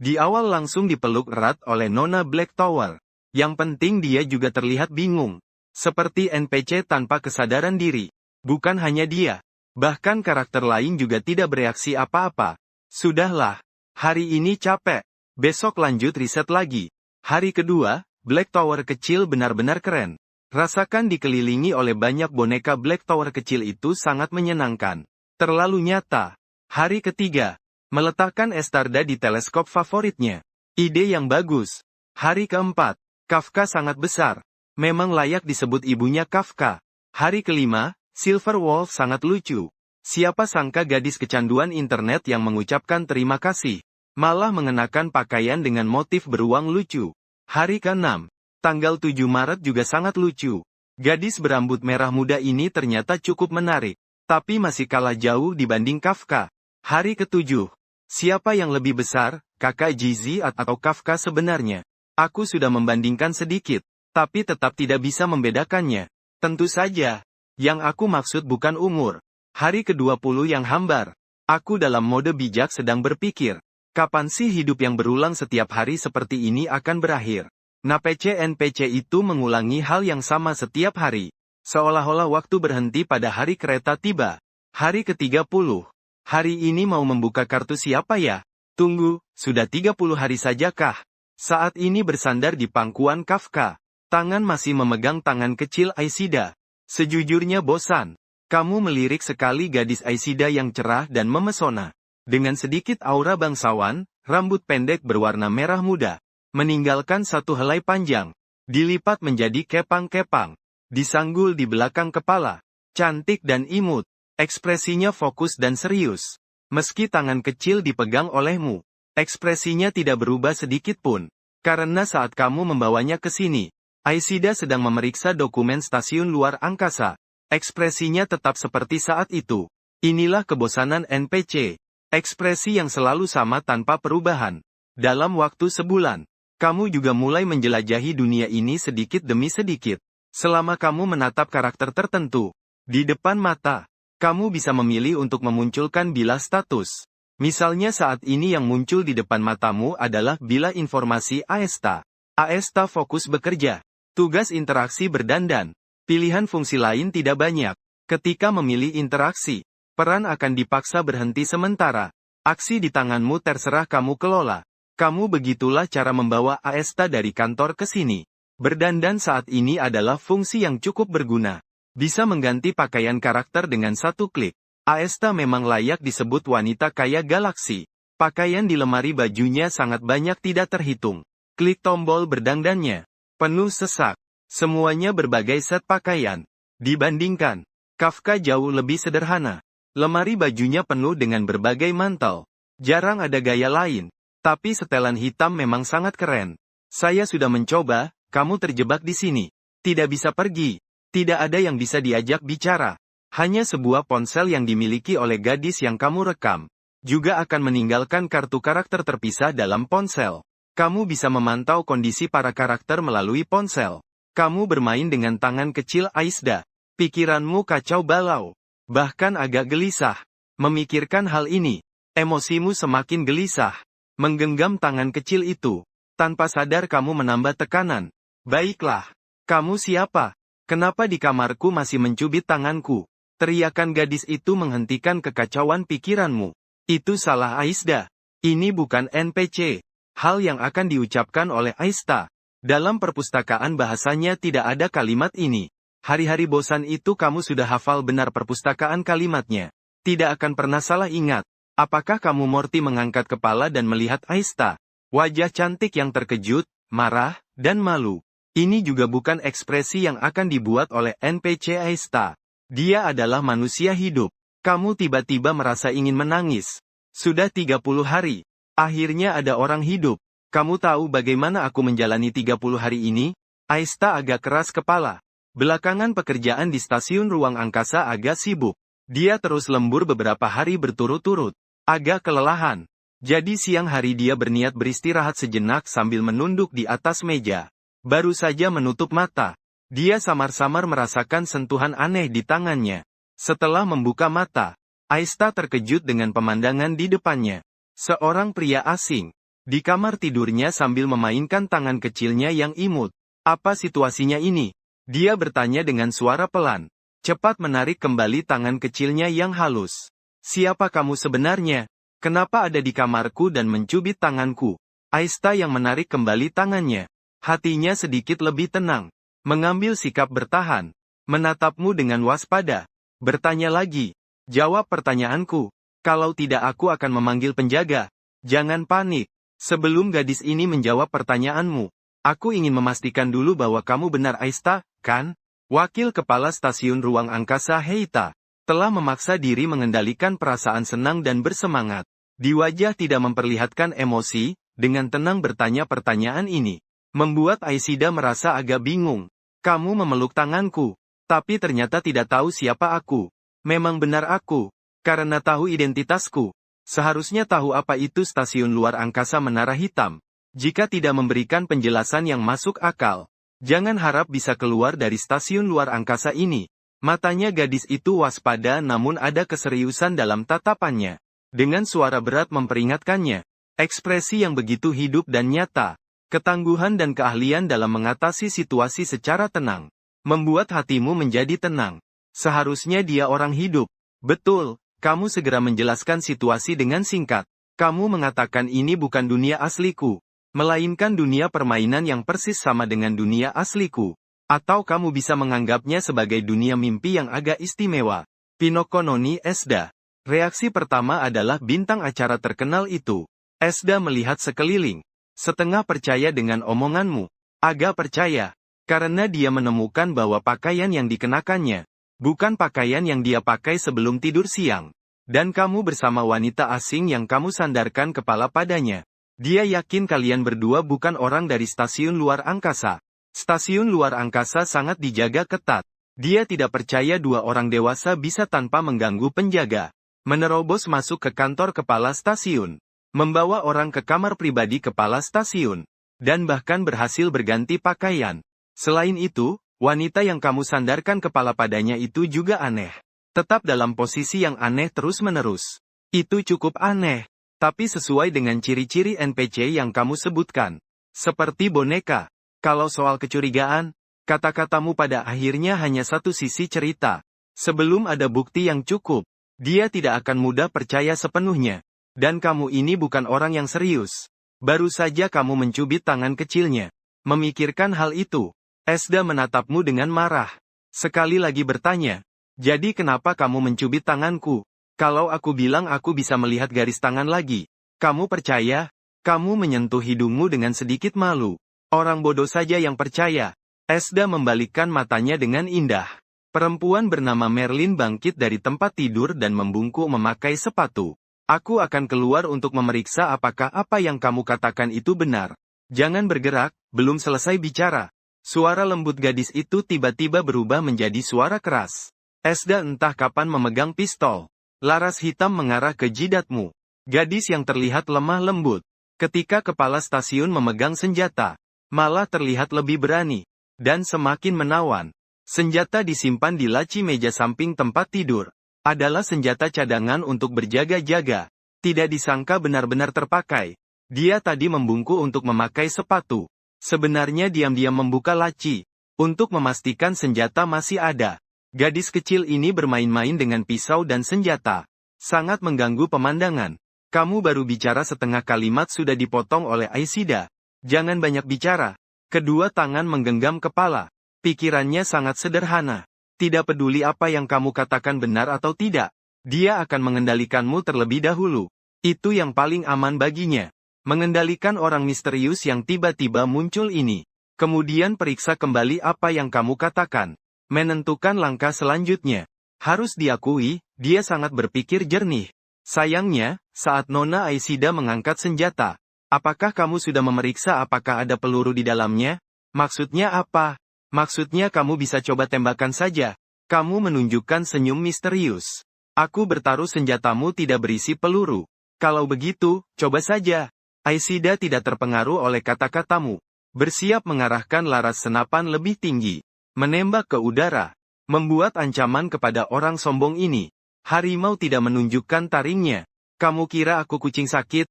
Di awal langsung dipeluk erat oleh Nona Black Tower. Yang penting dia juga terlihat bingung. Seperti NPC tanpa kesadaran diri. Bukan hanya dia. Bahkan karakter lain juga tidak bereaksi apa-apa. Sudahlah. Hari ini capek. Besok lanjut riset lagi. Hari kedua, Black Tower kecil benar-benar keren. Rasakan dikelilingi oleh banyak boneka Black Tower kecil itu sangat menyenangkan. Terlalu nyata. Hari ketiga. Meletakkan Estarda di teleskop favoritnya. Ide yang bagus. Hari keempat. Kafka sangat besar. Memang layak disebut ibunya Kafka. Hari kelima, Silver Wolf sangat lucu. Siapa sangka gadis kecanduan internet yang mengucapkan terima kasih. Malah mengenakan pakaian dengan motif beruang lucu. Hari keenam. Tanggal 7 Maret juga sangat lucu. Gadis berambut merah muda ini ternyata cukup menarik. Tapi masih kalah jauh dibanding Kafka. Hari ketujuh. Siapa yang lebih besar, kakak Jizi atau Kafka sebenarnya? Aku sudah membandingkan sedikit, tapi tetap tidak bisa membedakannya. Tentu saja. Yang aku maksud bukan umur. Hari ke-20 yang hambar. Aku dalam mode bijak sedang berpikir. Kapan sih hidup yang berulang setiap hari seperti ini akan berakhir? NPC itu mengulangi hal yang sama setiap hari. Seolah-olah waktu berhenti pada hari kereta tiba. Hari ke-30. Hari ini mau membuka kartu siapa ya? Tunggu, sudah 30 hari saja kah? Saat ini bersandar di pangkuan Kafka. Tangan masih memegang tangan kecil Aishida. Sejujurnya bosan. Kamu melirik sekali gadis Aishida yang cerah dan memesona. Dengan sedikit aura bangsawan, rambut pendek berwarna merah muda. Meninggalkan satu helai panjang. Dilipat menjadi kepang-kepang. Disanggul di belakang kepala. Cantik dan imut. Ekspresinya fokus dan serius. Meski tangan kecil dipegang olehmu, ekspresinya tidak berubah sedikit pun. Karena saat kamu membawanya ke sini, Aishida sedang memeriksa dokumen stasiun luar angkasa. Ekspresinya tetap seperti saat itu. Inilah kebosanan NPC. Ekspresi yang selalu sama tanpa perubahan. Dalam waktu sebulan, kamu juga mulai menjelajahi dunia ini sedikit demi sedikit. Selama kamu menatap karakter tertentu, di depan mata, kamu bisa memilih untuk memunculkan bilah status. Misalnya saat ini yang muncul di depan matamu adalah bilah informasi Aesta. Aesta fokus bekerja. Tugas interaksi berdandan. Pilihan fungsi lain tidak banyak. Ketika memilih interaksi, peran akan dipaksa berhenti sementara. Aksi di tanganmu terserah kamu kelola. Kamu begitulah cara membawa Aesta dari kantor ke sini. Berdandan saat ini adalah fungsi yang cukup berguna. Bisa mengganti pakaian karakter dengan satu klik. Aesta memang layak disebut wanita kaya galaksi. Pakaian di lemari bajunya sangat banyak tidak terhitung. Klik tombol berdandannya. Penuh sesak. Semuanya berbagai set pakaian. Dibandingkan, Kafka jauh lebih sederhana. Lemari bajunya penuh dengan berbagai mantel. Jarang ada gaya lain. Tapi setelan hitam memang sangat keren. Saya sudah mencoba, kamu terjebak di sini. Tidak bisa pergi. Tidak ada yang bisa diajak bicara. Hanya sebuah ponsel yang dimiliki oleh gadis yang kamu rekam. Juga akan meninggalkan kartu karakter terpisah dalam ponsel. Kamu bisa memantau kondisi para karakter melalui ponsel. Kamu bermain dengan tangan kecil Aishida. Pikiranmu kacau balau. Bahkan agak gelisah. Memikirkan hal ini. Emosimu semakin gelisah. Menggenggam tangan kecil itu. Tanpa sadar kamu menambah tekanan. Baiklah. Kamu siapa? Kenapa di kamarku masih mencubit tanganku? Teriakan gadis itu menghentikan kekacauan pikiranmu. Itu salah Aishida. Ini bukan NPC. Hal yang akan diucapkan oleh Aishida. Dalam perpustakaan bahasanya tidak ada kalimat ini. Hari-hari bosan itu kamu sudah hafal benar perpustakaan kalimatnya. Tidak akan pernah salah ingat. Apakah kamu Morty mengangkat kepala dan melihat Aishida? Wajah cantik yang terkejut, marah, dan malu. Ini juga bukan ekspresi yang akan dibuat oleh NPC Aishida. Dia adalah manusia hidup. Kamu tiba-tiba merasa ingin menangis. Sudah 30 hari. Akhirnya ada orang hidup. Kamu tahu bagaimana aku menjalani 30 hari ini? Aishida agak keras kepala. Belakangan pekerjaan di stasiun ruang angkasa agak sibuk. Dia terus lembur beberapa hari berturut-turut. Agak kelelahan. Jadi siang hari dia berniat beristirahat sejenak sambil menunduk di atas meja. Baru saja menutup mata. Dia samar-samar merasakan sentuhan aneh di tangannya. Setelah membuka mata, Aishida terkejut dengan pemandangan di depannya. Seorang pria asing. di kamar tidurnya sambil memainkan tangan kecilnya yang imut. Apa situasinya ini? Dia bertanya dengan suara pelan. Cepat menarik kembali tangan kecilnya yang halus. Siapa kamu sebenarnya? Kenapa ada di kamarku dan mencubit tanganku? Aista yang menarik kembali tangannya. Hatinya sedikit lebih tenang. Mengambil sikap bertahan. Menatapmu dengan waspada. Bertanya lagi. Jawab pertanyaanku. Kalau tidak aku akan memanggil penjaga. Jangan panik. Sebelum gadis ini menjawab pertanyaanmu, aku ingin memastikan dulu bahwa kamu benar Aista, kan? Wakil Kepala Stasiun Ruang Angkasa Heita telah memaksa diri mengendalikan perasaan senang dan bersemangat. Di wajah tidak memperlihatkan emosi, dengan tenang bertanya pertanyaan ini. Membuat Aisida merasa agak bingung. Kamu memeluk tanganku, tapi ternyata tidak tahu siapa aku. Memang benar aku, karena tahu identitasku. Seharusnya tahu apa itu stasiun luar angkasa Menara Hitam. Jika tidak memberikan penjelasan yang masuk akal, jangan harap bisa keluar dari stasiun luar angkasa ini. Matanya gadis itu waspada namun ada keseriusan dalam tatapannya. Dengan suara berat memperingatkannya. Ekspresi yang begitu hidup dan nyata. Ketangguhan dan keahlian dalam mengatasi situasi secara tenang. Membuat hatimu menjadi tenang. Seharusnya dia orang hidup. Betul. Kamu segera menjelaskan situasi dengan singkat. Kamu mengatakan ini bukan dunia asliku, melainkan dunia permainan yang persis sama dengan dunia asliku. Atau kamu bisa menganggapnya sebagai dunia mimpi yang agak istimewa. Pinocchio Noni Esda. Reaksi pertama adalah bintang acara terkenal itu. Esda melihat sekeliling. Setengah percaya dengan omonganmu. Agak percaya. Karena dia menemukan bahwa pakaian yang dikenakannya bukan pakaian yang dia pakai sebelum tidur siang. Dan kamu bersama wanita asing yang kamu sandarkan kepala padanya. Dia yakin kalian berdua bukan orang dari stasiun luar angkasa. Stasiun luar angkasa sangat dijaga ketat. Dia tidak percaya dua orang dewasa bisa tanpa mengganggu penjaga. Menerobos masuk ke kantor kepala stasiun. Membawa orang ke kamar pribadi kepala stasiun. Dan bahkan berhasil berganti pakaian. Selain itu, wanita yang kamu sandarkan kepala padanya itu juga aneh. Tetap dalam posisi yang aneh terus-menerus. Itu cukup aneh. Tapi sesuai dengan ciri-ciri NPC yang kamu sebutkan. Seperti boneka. Kalau soal kecurigaan, kata-katamu pada akhirnya hanya satu sisi cerita. Sebelum ada bukti yang cukup, dia tidak akan mudah percaya sepenuhnya. Dan kamu ini bukan orang yang serius. Baru saja kamu mencubit tangan kecilnya. Memikirkan hal itu. Esda menatapmu dengan marah. Sekali lagi bertanya, jadi kenapa kamu mencubit tanganku? Kalau aku bilang aku bisa melihat garis tangan lagi, kamu percaya? Kamu menyentuh hidungmu dengan sedikit malu. Orang bodoh saja yang percaya. Esda membalikkan matanya dengan indah. Perempuan bernama Merlin bangkit dari tempat tidur dan membungkuk memakai sepatu. Aku akan keluar untuk memeriksa apakah apa yang kamu katakan itu benar. Jangan bergerak, belum selesai bicara. Suara lembut gadis itu tiba-tiba berubah menjadi suara keras. Esda entah kapan memegang pistol. Laras hitam mengarah ke jidatmu. Gadis yang terlihat lemah lembut. Ketika kepala stasiun memegang senjata, malah terlihat lebih berani. Dan semakin menawan. Senjata disimpan di laci meja samping tempat tidur. Adalah senjata cadangan untuk berjaga-jaga. Tidak disangka benar-benar terpakai. Dia tadi membungkuk untuk memakai sepatu. Sebenarnya diam-diam membuka laci. Untuk memastikan senjata masih ada. Gadis kecil ini bermain-main dengan pisau dan senjata. Sangat mengganggu pemandangan. Kamu baru bicara setengah kalimat sudah dipotong oleh Aisida. Jangan banyak bicara. Kedua tangan menggenggam kepala. Pikirannya sangat sederhana. Tidak peduli apa yang kamu katakan benar atau tidak. Dia akan mengendalikanmu terlebih dahulu. Itu yang paling aman baginya. Mengendalikan orang misterius yang tiba-tiba muncul ini. Kemudian periksa kembali apa yang kamu katakan. Menentukan langkah selanjutnya. Harus diakui, dia sangat berpikir jernih. Sayangnya, saat Nona Aisida mengangkat senjata. Apakah kamu sudah memeriksa apakah ada peluru di dalamnya? Maksudnya apa? Maksudnya kamu bisa coba tembakan saja. Kamu menunjukkan senyum misterius. Aku bertaruh senjatamu tidak berisi peluru. Kalau begitu, coba saja. Aisida tidak terpengaruh oleh kata-katamu. Bersiap mengarahkan laras senapan lebih tinggi. Menembak ke udara. Membuat ancaman kepada orang sombong ini. Harimau tidak menunjukkan taringnya. Kamu kira aku kucing sakit?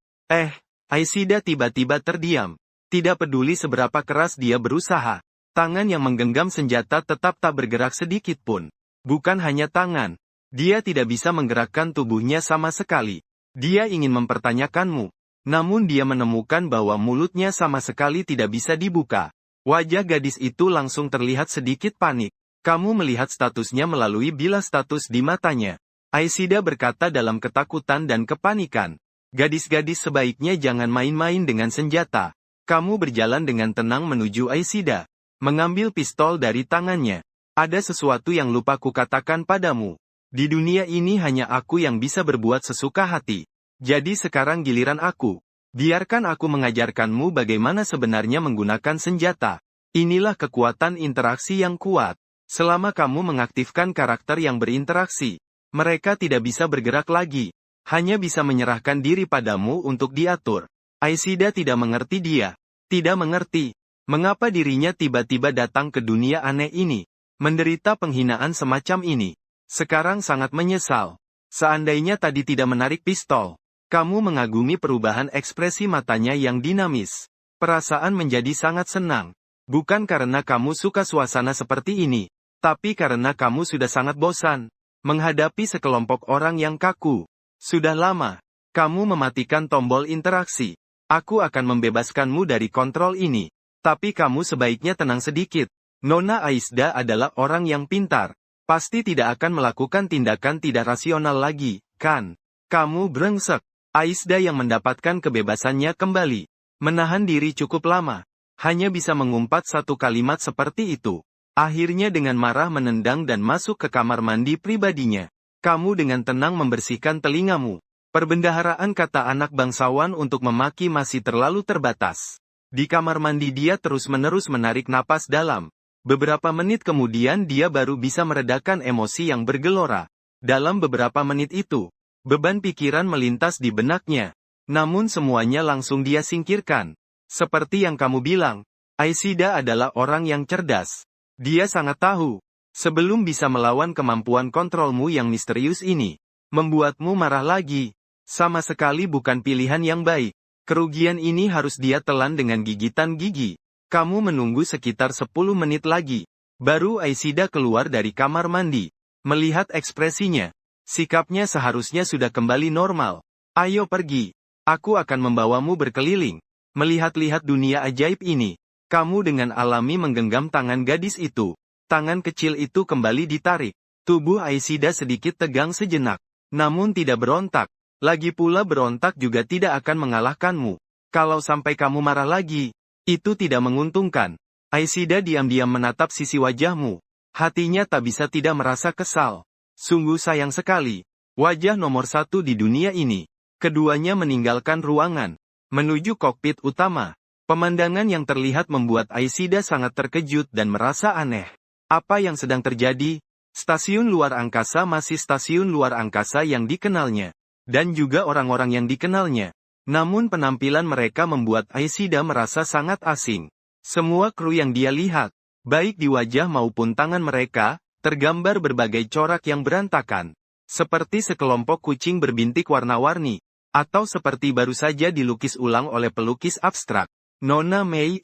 Aishida tiba-tiba terdiam. Tidak peduli seberapa keras dia berusaha. Tangan yang menggenggam senjata tetap tak bergerak sedikit pun. Bukan hanya tangan. Dia tidak bisa menggerakkan tubuhnya sama sekali. Dia ingin mempertanyakanmu. Namun dia menemukan bahwa mulutnya sama sekali tidak bisa dibuka. Wajah gadis itu langsung terlihat sedikit panik. Kamu melihat statusnya melalui bilah status di matanya. Aishida berkata dalam ketakutan dan kepanikan. Gadis-gadis sebaiknya jangan main-main dengan senjata. Kamu berjalan dengan tenang menuju Aishida. Mengambil pistol dari tangannya. Ada sesuatu yang lupa kukatakan padamu. Di dunia ini hanya aku yang bisa berbuat sesuka hati. Jadi sekarang giliran aku. Biarkan aku mengajarkanmu bagaimana sebenarnya menggunakan senjata. Inilah kekuatan interaksi yang kuat. Selama kamu mengaktifkan karakter yang berinteraksi, mereka tidak bisa bergerak lagi. Hanya bisa menyerahkan diri padamu untuk diatur. Aishida tidak mengerti dia. Tidak mengerti. Mengapa dirinya tiba-tiba datang ke dunia aneh ini. Menderita penghinaan semacam ini. Sekarang sangat menyesal. Seandainya tadi tidak menarik pistol. Kamu mengagumi perubahan ekspresi matanya yang dinamis. Perasaan menjadi sangat senang. Bukan karena kamu suka suasana seperti ini. Tapi karena kamu sudah sangat bosan. Menghadapi sekelompok orang yang kaku. Sudah lama. Kamu mematikan tombol interaksi. Aku akan membebaskanmu dari kontrol ini. Tapi kamu sebaiknya tenang sedikit. Nona Aishida adalah orang yang pintar. Pasti tidak akan melakukan tindakan tidak rasional lagi, kan? Kamu brengsek. Aishida yang mendapatkan kebebasannya kembali. Menahan diri cukup lama. Hanya bisa mengumpat satu kalimat seperti itu. Akhirnya dengan marah menendang dan masuk ke kamar mandi pribadinya. Kamu dengan tenang membersihkan telingamu. Perbendaharaan kata anak bangsawan untuk memaki masih terlalu terbatas. Di kamar mandi dia terus-menerus menarik napas dalam. Beberapa menit kemudian dia baru bisa meredakan emosi yang bergelora. Dalam beberapa menit itu, beban pikiran melintas di benaknya. Namun semuanya langsung dia singkirkan. Seperti yang kamu bilang, Aishida adalah orang yang cerdas. Dia sangat tahu. Sebelum bisa melawan kemampuan kontrolmu yang misterius ini, membuatmu marah lagi. Sama sekali bukan pilihan yang baik. Kerugian ini harus dia telan dengan gigitan gigi. Kamu menunggu sekitar 10 menit lagi. Baru Aishida keluar dari kamar mandi. Melihat ekspresinya, sikapnya seharusnya sudah kembali normal. Ayo pergi. Aku akan membawamu berkeliling. Melihat-lihat dunia ajaib ini. Kamu dengan alami menggenggam tangan gadis itu. Tangan kecil itu kembali ditarik. Tubuh Aishida sedikit tegang sejenak. Namun tidak berontak. Lagi pula berontak juga tidak akan mengalahkanmu. Kalau sampai kamu marah lagi, itu tidak menguntungkan. Aishida diam-diam menatap sisi wajahmu. Hatinya tak bisa tidak merasa kesal. Sungguh sayang sekali. Wajah nomor satu di dunia ini. Keduanya meninggalkan ruangan. Menuju kokpit utama. Pemandangan yang terlihat membuat Aishida sangat terkejut dan merasa aneh. Apa yang sedang terjadi? Stasiun luar angkasa masih stasiun luar angkasa yang dikenalnya. Dan juga orang-orang yang dikenalnya. Namun penampilan mereka membuat Aishida merasa sangat asing. Semua kru yang dia lihat, baik di wajah maupun tangan mereka, tergambar berbagai corak yang berantakan. Seperti sekelompok kucing berbintik warna-warni. Atau seperti baru saja dilukis ulang oleh pelukis abstrak. Nona Mei,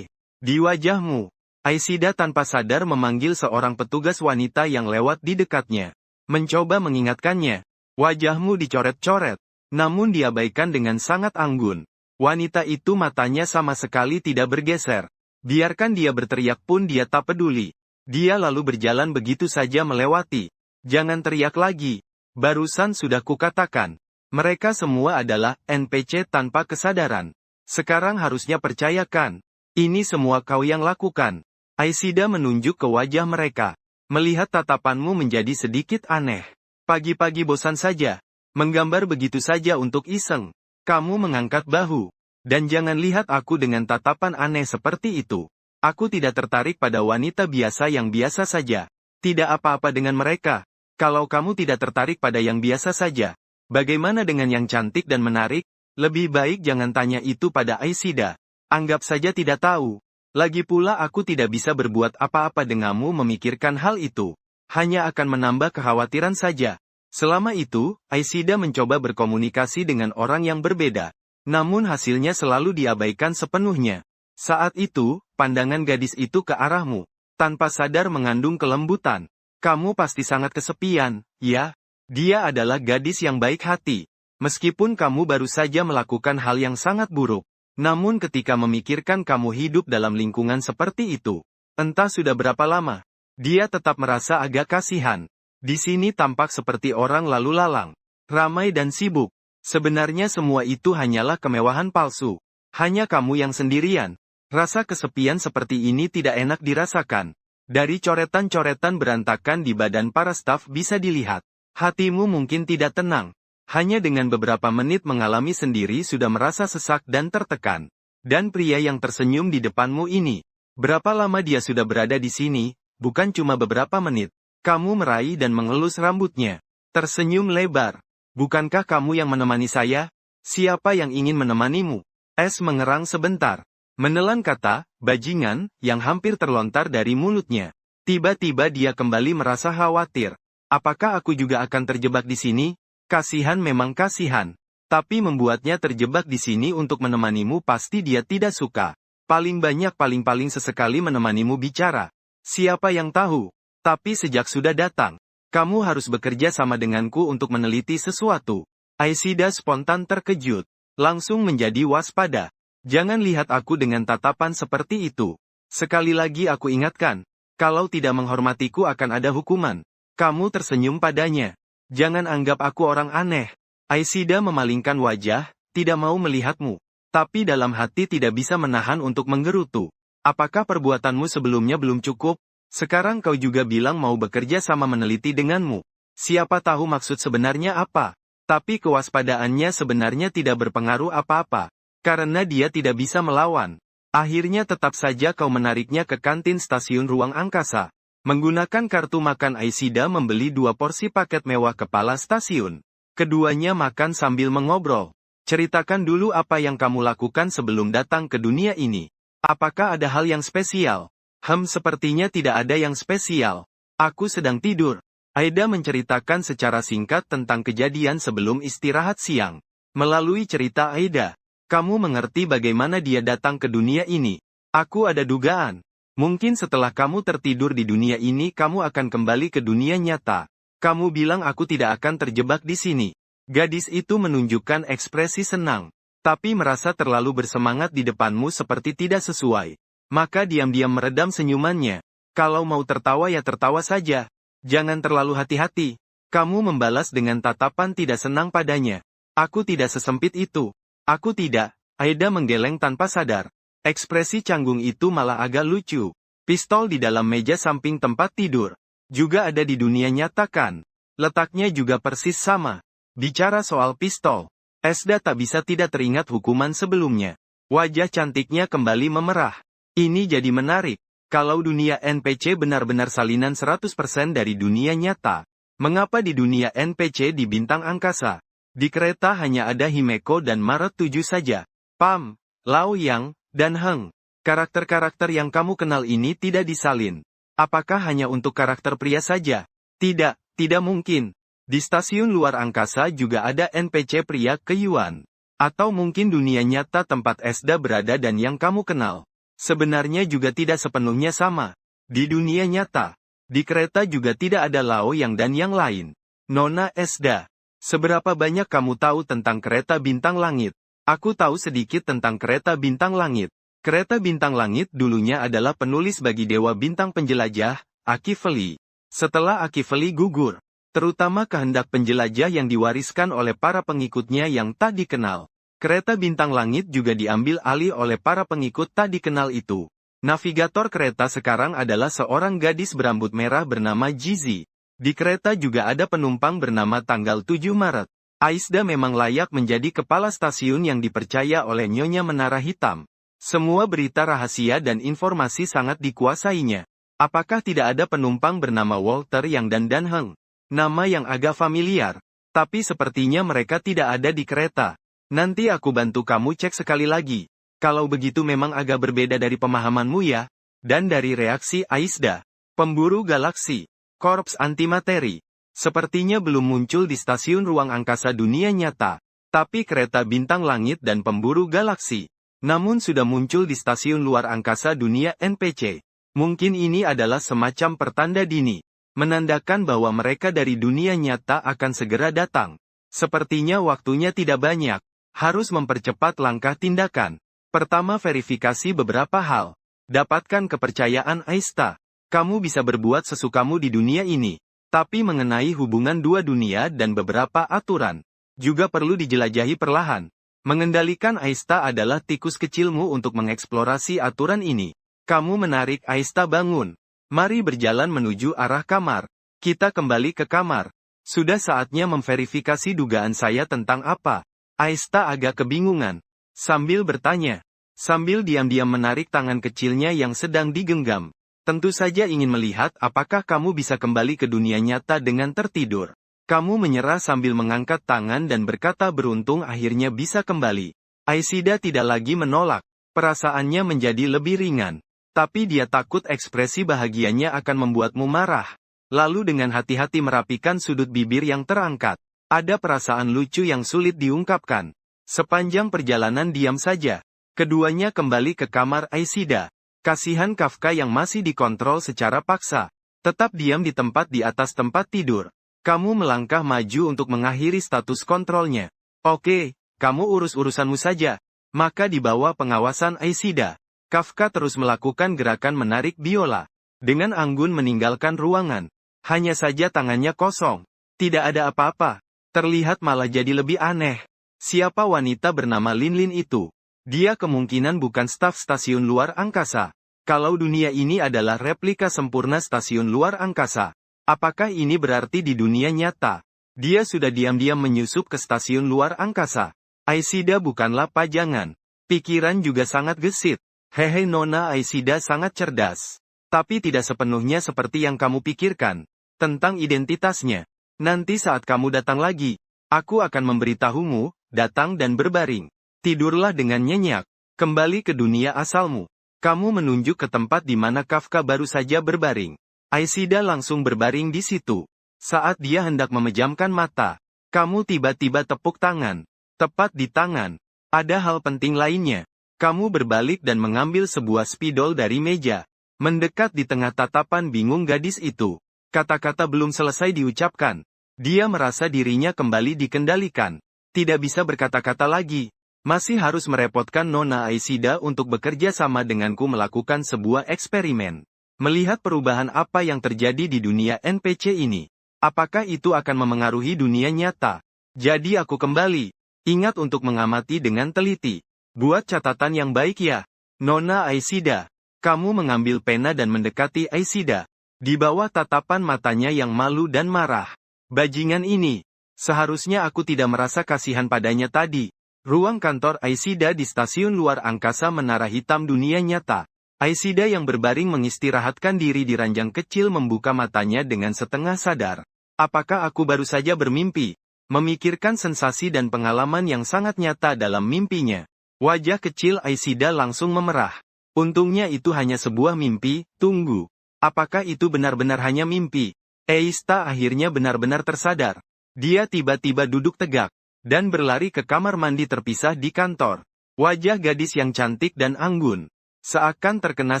di wajahmu. Aishida tanpa sadar memanggil seorang petugas wanita yang lewat di dekatnya. Mencoba mengingatkannya. Wajahmu dicoret-coret. Namun diabaikan dengan sangat anggun. Wanita itu matanya sama sekali tidak bergeser. Biarkan dia berteriak pun dia tak peduli. Dia lalu berjalan begitu saja melewati. Jangan teriak lagi. Barusan sudah kukatakan. Mereka semua adalah NPC tanpa kesadaran. Sekarang harusnya percayakan. Ini semua kau yang lakukan. Aishida menunjuk ke wajah mereka. Melihat tatapanmu menjadi sedikit aneh. Pagi-pagi bosan saja. Menggambar begitu saja untuk iseng. Kamu mengangkat bahu. Dan jangan lihat aku dengan tatapan aneh seperti itu. Aku tidak tertarik pada wanita biasa yang biasa saja. Tidak apa-apa dengan mereka. Kalau kamu tidak tertarik pada yang biasa saja, bagaimana dengan yang cantik dan menarik? Lebih baik jangan tanya itu pada Aishida. Anggap saja tidak tahu. Lagi pula aku tidak bisa berbuat apa-apa denganmu memikirkan hal itu. Hanya akan menambah kekhawatiran saja. Selama itu, Aishida mencoba berkomunikasi dengan orang yang berbeda. Namun hasilnya selalu diabaikan sepenuhnya. Saat itu, pandangan gadis itu ke arahmu, tanpa sadar mengandung kelembutan. Kamu pasti sangat kesepian, ya? Dia adalah gadis yang baik hati. Meskipun kamu baru saja melakukan hal yang sangat buruk. Namun ketika memikirkan kamu hidup dalam lingkungan seperti itu, entah sudah berapa lama, dia tetap merasa agak kasihan. Di sini tampak seperti orang lalu lalang, ramai dan sibuk. Sebenarnya semua itu hanyalah kemewahan palsu. Hanya kamu yang sendirian. Rasa kesepian seperti ini tidak enak dirasakan. Dari coretan-coretan berantakan di badan para staf bisa dilihat. Hatimu mungkin tidak tenang. Hanya dengan beberapa menit mengalami sendiri sudah merasa sesak dan tertekan. Dan pria yang tersenyum di depanmu ini. Berapa lama dia sudah berada di sini, bukan cuma beberapa menit. Kamu meraih dan mengelus rambutnya. Tersenyum lebar. Bukankah kamu yang menemani saya? Siapa yang ingin menemanimu? Es mengerang sebentar. Menelan kata, bajingan, yang hampir terlontar dari mulutnya. Tiba-tiba dia kembali merasa khawatir. Apakah aku juga akan terjebak di sini? Kasihan memang kasihan. Tapi membuatnya terjebak di sini untuk menemanimu pasti dia tidak suka. Paling banyak paling sesekali menemanimu bicara. Siapa yang tahu? Tapi sejak sudah datang, kamu harus bekerja sama denganku untuk meneliti sesuatu. Aishida spontan terkejut. Langsung menjadi waspada. Jangan lihat aku dengan tatapan seperti itu. Sekali lagi aku ingatkan. Kalau tidak menghormatiku akan ada hukuman. Kamu tersenyum padanya. Jangan anggap aku orang aneh. Aishida memalingkan wajah, tidak mau melihatmu. Tapi dalam hati tidak bisa menahan untuk menggerutu. Apakah perbuatanmu sebelumnya belum cukup? Sekarang kau juga bilang mau bekerja sama meneliti denganmu. Siapa tahu maksud sebenarnya apa? Tapi kewaspadaannya sebenarnya tidak berpengaruh apa-apa. Karena dia tidak bisa melawan. Akhirnya tetap saja kau menariknya ke kantin stasiun ruang angkasa. Menggunakan kartu makan Aishida membeli 2 porsi paket mewah kepala stasiun. Keduanya makan sambil mengobrol. Ceritakan dulu apa yang kamu lakukan sebelum datang ke dunia ini. Apakah ada hal yang spesial? Sepertinya tidak ada yang spesial. Aku sedang tidur. Aida menceritakan secara singkat tentang kejadian sebelum istirahat siang. Melalui cerita Aida, kamu mengerti bagaimana dia datang ke dunia ini. Aku ada dugaan. Mungkin setelah kamu tertidur di dunia ini kamu akan kembali ke dunia nyata. Kamu bilang aku tidak akan terjebak di sini. Gadis itu menunjukkan ekspresi senang. Tapi merasa terlalu bersemangat di depanmu seperti tidak sesuai. Maka diam-diam meredam senyumannya. Kalau mau tertawa ya tertawa saja. Jangan terlalu hati-hati. Kamu membalas dengan tatapan tidak senang padanya. Aku tidak sesempit itu. Aku tidak. Aida menggeleng tanpa sadar. Ekspresi canggung itu malah agak lucu. Pistol di dalam meja samping tempat tidur. Juga ada di dunia nyata kan? Letaknya juga persis sama. Bicara soal pistol. Esda tak bisa tidak teringat hukuman sebelumnya. Wajah cantiknya kembali memerah. Ini jadi menarik. Kalau dunia NPC benar-benar salinan 100% dari dunia nyata. Mengapa di dunia NPC di bintang angkasa? Di kereta hanya ada Himeko dan Maret 7 saja. Pam, Lao Yang, dan Heng. Karakter-karakter yang kamu kenal ini tidak disalin. Apakah hanya untuk karakter pria saja? Tidak, tidak mungkin. Di stasiun luar angkasa juga ada NPC pria ke Yuan. Atau mungkin dunia nyata tempat Esda berada dan yang kamu kenal. Sebenarnya juga tidak sepenuhnya sama. Di dunia nyata, di kereta juga tidak ada Lao Yang dan yang lain. Nona Esda, seberapa banyak kamu tahu tentang kereta bintang langit? Aku tahu sedikit tentang kereta bintang langit. Kereta bintang langit dulunya adalah penulis bagi dewa bintang penjelajah, Akifeli. Setelah Akifeli gugur, terutama kehendak penjelajah yang diwariskan oleh para pengikutnya yang tak dikenal. Kereta bintang langit juga diambil alih oleh para pengikut tak dikenal itu. Navigator kereta sekarang adalah seorang gadis berambut merah bernama Jizi. Di kereta juga ada penumpang bernama tanggal 7 Maret. Aishida memang layak menjadi kepala stasiun yang dipercaya oleh Nyonya Menara Hitam. Semua berita rahasia dan informasi sangat dikuasainya. Apakah tidak ada penumpang bernama Walter Yang dan Dan Heng? Nama yang agak familiar. Tapi sepertinya mereka tidak ada di kereta. Nanti aku bantu kamu cek sekali lagi. Kalau begitu memang agak berbeda dari pemahamanmu ya. Dan dari reaksi Aishida. Pemburu galaksi. Korps antimateri. Sepertinya belum muncul di stasiun ruang angkasa dunia nyata. Tapi kereta bintang langit dan pemburu galaksi. Namun sudah muncul di stasiun luar angkasa dunia NPC. Mungkin ini adalah semacam pertanda dini. Menandakan bahwa mereka dari dunia nyata akan segera datang. Sepertinya waktunya tidak banyak. Harus mempercepat langkah tindakan. Pertama, verifikasi beberapa hal. Dapatkan kepercayaan Aista. Kamu bisa berbuat sesukamu di dunia ini. Tapi mengenai hubungan dua dunia dan beberapa aturan, juga perlu dijelajahi perlahan. Mengendalikan Aista adalah tikus kecilmu untuk mengeksplorasi aturan ini. Kamu menarik Aista bangun. Mari berjalan menuju arah kamar. Kita kembali ke kamar. Sudah saatnya memverifikasi dugaan saya tentang apa. Aista agak kebingungan. Sambil bertanya. Sambil diam-diam menarik tangan kecilnya yang sedang digenggam. Tentu saja ingin melihat apakah kamu bisa kembali ke dunia nyata dengan tertidur. Kamu menyerah sambil mengangkat tangan dan berkata beruntung akhirnya bisa kembali. Aishida tidak lagi menolak. Perasaannya menjadi lebih ringan. Tapi dia takut ekspresi bahagianya akan membuatmu marah. Lalu dengan hati-hati merapikan sudut bibir yang terangkat. Ada perasaan lucu yang sulit diungkapkan. Sepanjang perjalanan diam saja. Keduanya kembali ke kamar Aishida. Kasihan Kafka yang masih dikontrol secara paksa. Tetap diam di tempat di atas tempat tidur. Kamu melangkah maju untuk mengakhiri status kontrolnya. Oke, kamu urus urusanmu saja. Maka di bawah pengawasan Aishida, Kafka terus melakukan gerakan menarik biola. Dengan anggun meninggalkan ruangan. Hanya saja tangannya kosong. Tidak ada apa-apa. Terlihat malah jadi lebih aneh. Siapa wanita bernama Linlin itu? Dia kemungkinan bukan staf stasiun luar angkasa. Kalau dunia ini adalah replika sempurna stasiun luar angkasa. Apakah ini berarti di dunia nyata? Dia sudah diam-diam menyusup ke stasiun luar angkasa. Aishida bukanlah pajangan. Pikiran juga sangat gesit. Hehe, Nona Aishida sangat cerdas. Tapi tidak sepenuhnya seperti yang kamu pikirkan. Tentang identitasnya. Nanti saat kamu datang lagi, aku akan memberitahumu, datang dan berbaring. Tidurlah dengan nyenyak. Kembali ke dunia asalmu. Kamu menunjuk ke tempat di mana Kafka baru saja berbaring. Aishida langsung berbaring di situ. Saat dia hendak memejamkan mata, kamu tiba-tiba tepuk tangan. Tepat di tangan. Ada hal penting lainnya. Kamu berbalik dan mengambil sebuah spidol dari meja. Mendekat di tengah tatapan bingung gadis itu. Kata-kata belum selesai diucapkan. Dia merasa dirinya kembali dikendalikan. Tidak bisa berkata-kata lagi. Masih harus merepotkan Nona Aishida untuk bekerja sama denganku melakukan sebuah eksperimen. Melihat perubahan apa yang terjadi di dunia NPC ini. Apakah itu akan memengaruhi dunia nyata? Jadi aku kembali. Ingat untuk mengamati dengan teliti. Buat catatan yang baik ya. Nona Aishida. Kamu mengambil pena dan mendekati Aishida. Di bawah tatapan matanya yang malu dan marah. Bajingan ini. Seharusnya aku tidak merasa kasihan padanya tadi. Ruang kantor Aishida di stasiun luar angkasa menara hitam dunia nyata. Aishida yang berbaring mengistirahatkan diri di ranjang kecil membuka matanya dengan setengah sadar. Apakah aku baru saja bermimpi? Memikirkan sensasi dan pengalaman yang sangat nyata dalam mimpinya. Wajah kecil Aishida langsung memerah. Untungnya itu hanya sebuah mimpi. Tunggu. Apakah itu benar-benar hanya mimpi? Aista akhirnya benar-benar tersadar. Dia tiba-tiba duduk tegak. Dan berlari ke kamar mandi terpisah di kantor. Wajah gadis yang cantik dan anggun. Seakan terkena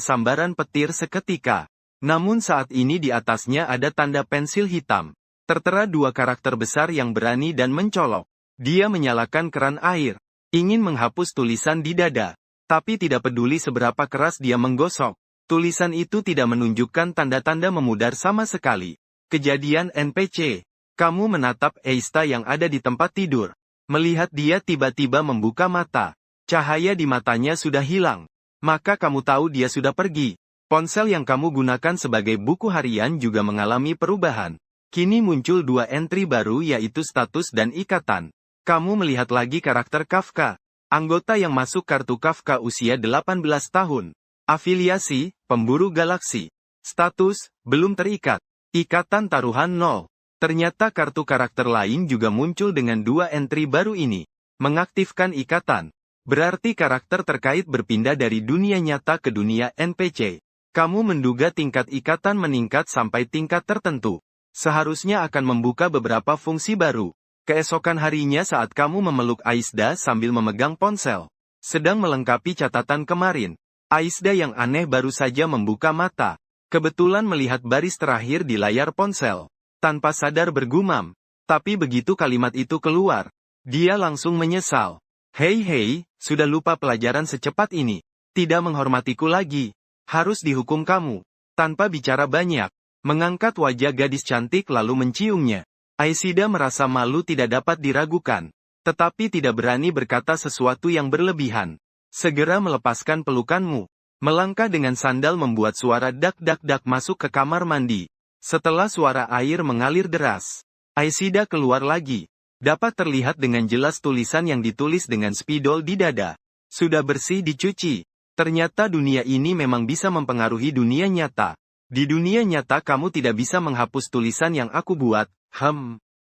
sambaran petir seketika. Namun saat ini di atasnya ada tanda pensil hitam. Tertera dua karakter besar yang berani dan mencolok. Dia menyalakan keran air. Ingin menghapus tulisan di dada. Tapi tidak peduli seberapa keras dia menggosok. Tulisan itu tidak menunjukkan tanda-tanda memudar sama sekali. Kejadian NPC. Kamu menatap Aista yang ada di tempat tidur. Melihat dia tiba-tiba membuka mata. Cahaya di matanya sudah hilang. Maka kamu tahu dia sudah pergi. Ponsel yang kamu gunakan sebagai buku harian juga mengalami perubahan. Kini muncul dua entry baru yaitu status dan ikatan. Kamu melihat lagi karakter Kafka. Anggota yang masuk kartu Kafka usia 18 tahun. Afiliasi, pemburu galaksi. Status, belum terikat. Ikatan taruhan 0. Ternyata kartu karakter lain juga muncul dengan dua entry baru ini. Mengaktifkan ikatan. Berarti karakter terkait berpindah dari dunia nyata ke dunia NPC. Kamu menduga tingkat ikatan meningkat sampai tingkat tertentu. Seharusnya akan membuka beberapa fungsi baru. Keesokan harinya saat kamu memeluk Aisda sambil memegang ponsel, sedang melengkapi catatan kemarin, Aisda yang aneh baru saja membuka mata, kebetulan melihat baris terakhir di layar ponsel, tanpa sadar bergumam. Tapi begitu kalimat itu keluar, dia langsung menyesal. Hei, sudah lupa pelajaran secepat ini. Tidak menghormatiku lagi. Harus dihukum kamu. Tanpa bicara banyak, mengangkat wajah gadis cantik lalu menciumnya. Aisida merasa malu tidak dapat diragukan, tetapi tidak berani berkata sesuatu yang berlebihan. Segera melepaskan pelukanmu. Melangkah dengan sandal membuat suara dak-dak-dak masuk ke kamar mandi. Setelah suara air mengalir deras, Aisida keluar lagi. Dapat terlihat dengan jelas tulisan yang ditulis dengan spidol di dada. Sudah bersih dicuci. Ternyata dunia ini memang bisa mempengaruhi dunia nyata. Di dunia nyata kamu tidak bisa menghapus tulisan yang aku buat.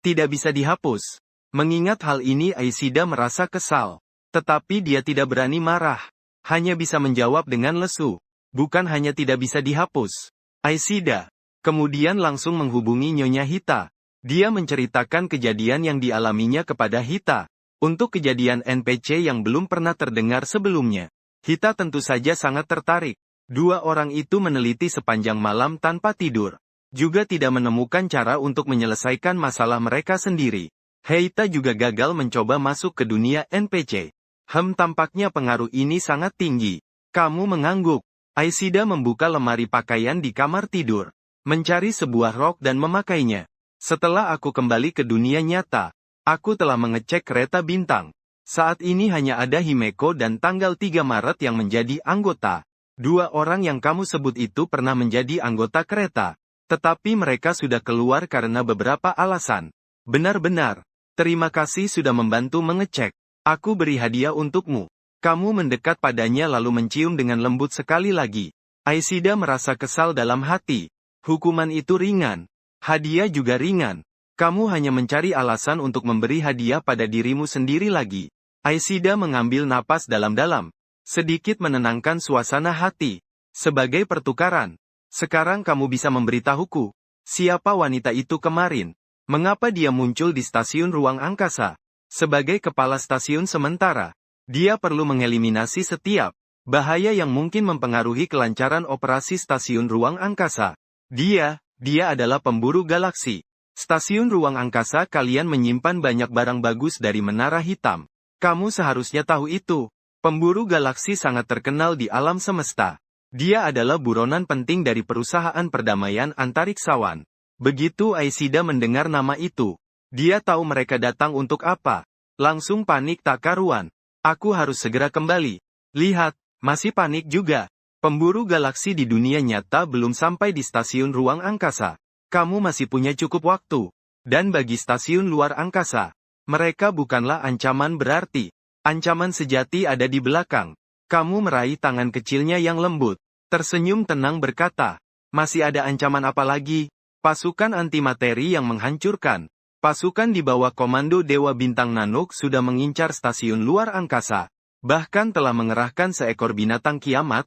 Tidak bisa dihapus. Mengingat hal ini Aisida merasa kesal. Tetapi dia tidak berani marah. Hanya bisa menjawab dengan lesu. Bukan hanya tidak bisa dihapus. Aisida kemudian langsung menghubungi Nyonya Hita. Dia menceritakan kejadian yang dialaminya kepada Hita. Untuk kejadian NPC yang belum pernah terdengar sebelumnya, Hita tentu saja sangat tertarik. Dua orang itu meneliti sepanjang malam tanpa tidur. Juga tidak menemukan cara untuk menyelesaikan masalah mereka sendiri. Hita juga gagal mencoba masuk ke dunia NPC. Tampaknya pengaruh ini sangat tinggi. Kamu mengangguk. Aisida membuka lemari pakaian di kamar tidur. Mencari sebuah rok dan memakainya. Setelah aku kembali ke dunia nyata, aku telah mengecek kereta bintang. Saat ini hanya ada Himeko dan tanggal 3 Maret yang menjadi anggota. Dua orang yang kamu sebut itu pernah menjadi anggota kereta. Tetapi mereka sudah keluar karena beberapa alasan. Benar-benar. Terima kasih sudah membantu mengecek. Aku beri hadiah untukmu. Kamu mendekat padanya lalu mencium dengan lembut sekali lagi. Aisida merasa kesal dalam hati. Hukuman itu ringan. Hadiah juga ringan. Kamu hanya mencari alasan untuk memberi hadiah pada dirimu sendiri lagi. Aisida mengambil napas dalam-dalam. Sedikit menenangkan suasana hati. Sebagai pertukaran. Sekarang kamu bisa memberitahuku. Siapa wanita itu kemarin? Mengapa dia muncul di stasiun ruang angkasa? Sebagai kepala stasiun sementara, dia perlu mengeliminasi setiap bahaya yang mungkin mempengaruhi kelancaran operasi stasiun ruang angkasa. Dia adalah pemburu galaksi. Stasiun ruang angkasa kalian menyimpan banyak barang bagus dari menara hitam. Kamu seharusnya tahu itu. Pemburu galaksi sangat terkenal di alam semesta. Dia adalah buronan penting dari perusahaan perdamaian antariksawan. Begitu Aisida mendengar nama itu, dia tahu mereka datang untuk apa. Langsung panik tak karuan. Aku harus segera kembali. Lihat, masih panik juga. Pemburu galaksi di dunia nyata belum sampai di stasiun ruang angkasa. Kamu masih punya cukup waktu. Dan bagi stasiun luar angkasa, mereka bukanlah ancaman berarti. Ancaman sejati ada di belakang. Kamu meraih tangan kecilnya yang lembut. Tersenyum tenang berkata, masih ada ancaman apa lagi? Pasukan antimateri yang menghancurkan. Pasukan di bawah komando Dewa Bintang Nanuk sudah mengincar stasiun luar angkasa. Bahkan telah mengerahkan seekor binatang kiamat,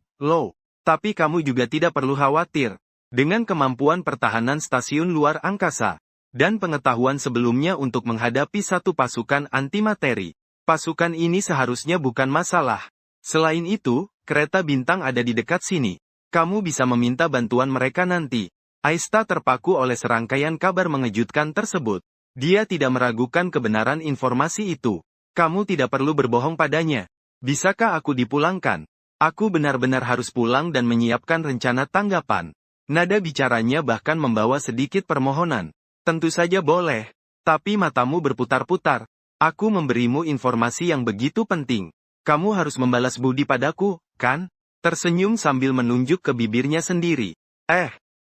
Tapi kamu juga tidak perlu khawatir. Dengan kemampuan pertahanan stasiun luar angkasa, dan pengetahuan sebelumnya untuk menghadapi satu pasukan antimateri, pasukan ini seharusnya bukan masalah. Selain itu, kereta bintang ada di dekat sini. Kamu bisa meminta bantuan mereka nanti. Aista terpaku oleh serangkaian kabar mengejutkan tersebut. Dia tidak meragukan kebenaran informasi itu. Kamu tidak perlu berbohong padanya. Bisakah aku dipulangkan? Aku benar-benar harus pulang dan menyiapkan rencana tanggapan. Nada bicaranya bahkan membawa sedikit permohonan. Tentu saja boleh. Tapi matamu berputar-putar. Aku memberimu informasi yang begitu penting. Kamu harus membalas budi padaku, kan? Tersenyum sambil menunjuk ke bibirnya sendiri.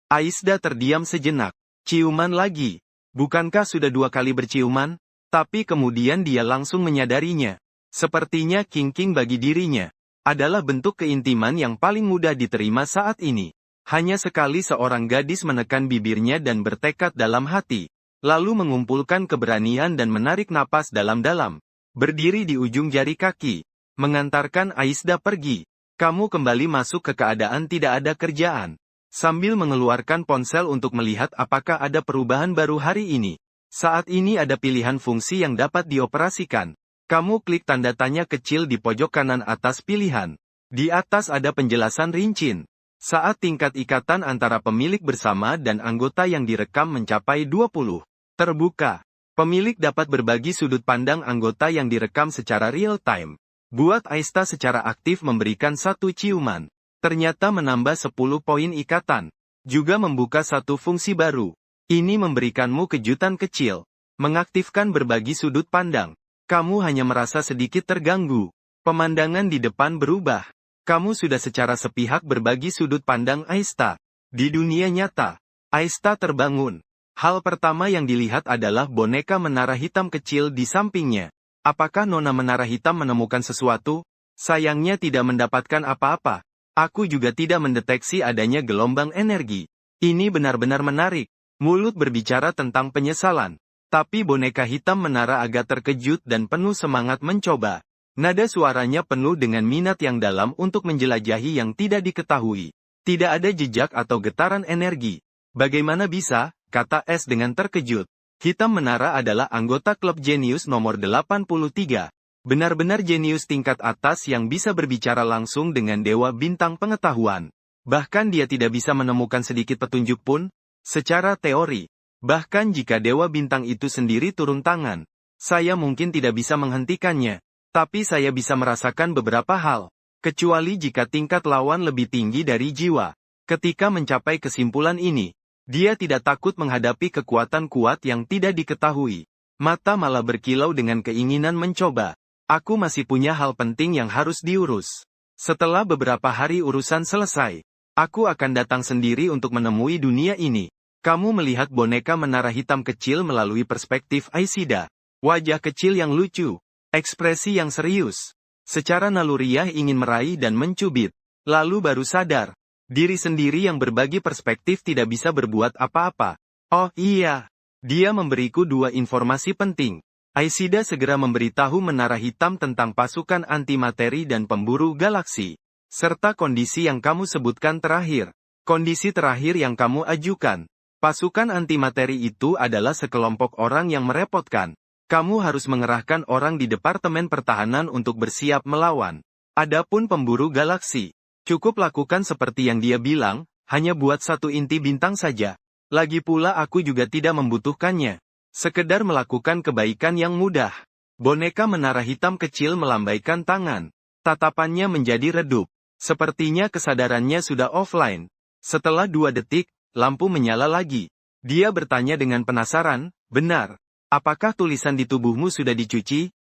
Aisda terdiam sejenak. Ciuman lagi. Bukankah sudah 2 kali berciuman? Tapi kemudian dia langsung menyadarinya. Sepertinya king bagi dirinya adalah bentuk keintiman yang paling mudah diterima saat ini. Hanya sekali seorang gadis menekan bibirnya dan bertekad dalam hati. Lalu mengumpulkan keberanian dan menarik napas dalam-dalam. Berdiri di ujung jari kaki. Mengantarkan Aisda pergi. Kamu kembali masuk ke keadaan tidak ada kerjaan. Sambil mengeluarkan ponsel untuk melihat apakah ada perubahan baru hari ini. Saat ini ada pilihan fungsi yang dapat dioperasikan. Kamu klik tanda tanya kecil di pojok kanan atas pilihan. Di atas ada penjelasan rinci. Saat tingkat ikatan antara pemilik bersama dan anggota yang direkam mencapai 20. Terbuka. Pemilik dapat berbagi sudut pandang anggota yang direkam secara real-time. Buat Aista secara aktif memberikan satu ciuman. Ternyata menambah 10 poin ikatan. Juga membuka satu fungsi baru. Ini memberikanmu kejutan kecil. Mengaktifkan berbagi sudut pandang. Kamu hanya merasa sedikit terganggu. Pemandangan di depan berubah. Kamu sudah secara sepihak berbagi sudut pandang Aista. Di dunia nyata, Aista terbangun. Hal pertama yang dilihat adalah boneka menara hitam kecil di sampingnya. Apakah Nona Menara Hitam menemukan sesuatu? Sayangnya tidak mendapatkan apa-apa. Aku juga tidak mendeteksi adanya gelombang energi. Ini benar-benar menarik. Mulut berbicara tentang penyesalan. Tapi boneka hitam menara agak terkejut dan penuh semangat mencoba. Nada suaranya penuh dengan minat yang dalam untuk menjelajahi yang tidak diketahui. Tidak ada jejak atau getaran energi. Bagaimana bisa, kata S dengan terkejut. Hitam Menara adalah anggota klub jenius nomor 83. Benar-benar jenius tingkat atas yang bisa berbicara langsung dengan Dewa Bintang Pengetahuan. Bahkan dia tidak bisa menemukan sedikit petunjuk pun. Secara teori, bahkan jika Dewa Bintang itu sendiri turun tangan, saya mungkin tidak bisa menghentikannya. Tapi saya bisa merasakan beberapa hal. Kecuali jika tingkat lawan lebih tinggi dari jiwa. Ketika mencapai kesimpulan ini, dia tidak takut menghadapi kekuatan kuat yang tidak diketahui. Mata malah berkilau dengan keinginan mencoba. Aku masih punya hal penting yang harus diurus. Setelah beberapa hari urusan selesai, aku akan datang sendiri untuk menemui dunia ini. Kamu melihat boneka menara hitam kecil melalui perspektif Aishida. Wajah kecil yang lucu. Ekspresi yang serius. Secara naluriah ingin meraih dan mencubit. Lalu baru sadar. Diri sendiri yang berbagi perspektif tidak bisa berbuat apa-apa. Oh iya. Dia memberiku dua informasi penting. Aishida segera memberitahu Menara Hitam tentang pasukan antimateri dan pemburu galaksi. Serta kondisi yang kamu sebutkan terakhir. Kondisi terakhir yang kamu ajukan. Pasukan antimateri itu adalah sekelompok orang yang merepotkan. Kamu harus mengerahkan orang di Departemen Pertahanan untuk bersiap melawan. Adapun pemburu galaksi, cukup lakukan seperti yang dia bilang, hanya buat satu inti bintang saja. Lagi pula aku juga tidak membutuhkannya. Sekedar melakukan kebaikan yang mudah. Boneka menara hitam kecil melambaikan tangan. Tatapannya menjadi redup. Sepertinya kesadarannya sudah offline. Setelah 2 detik, lampu menyala lagi. Dia bertanya dengan penasaran, benar. Apakah tulisan di tubuhmu sudah dicuci?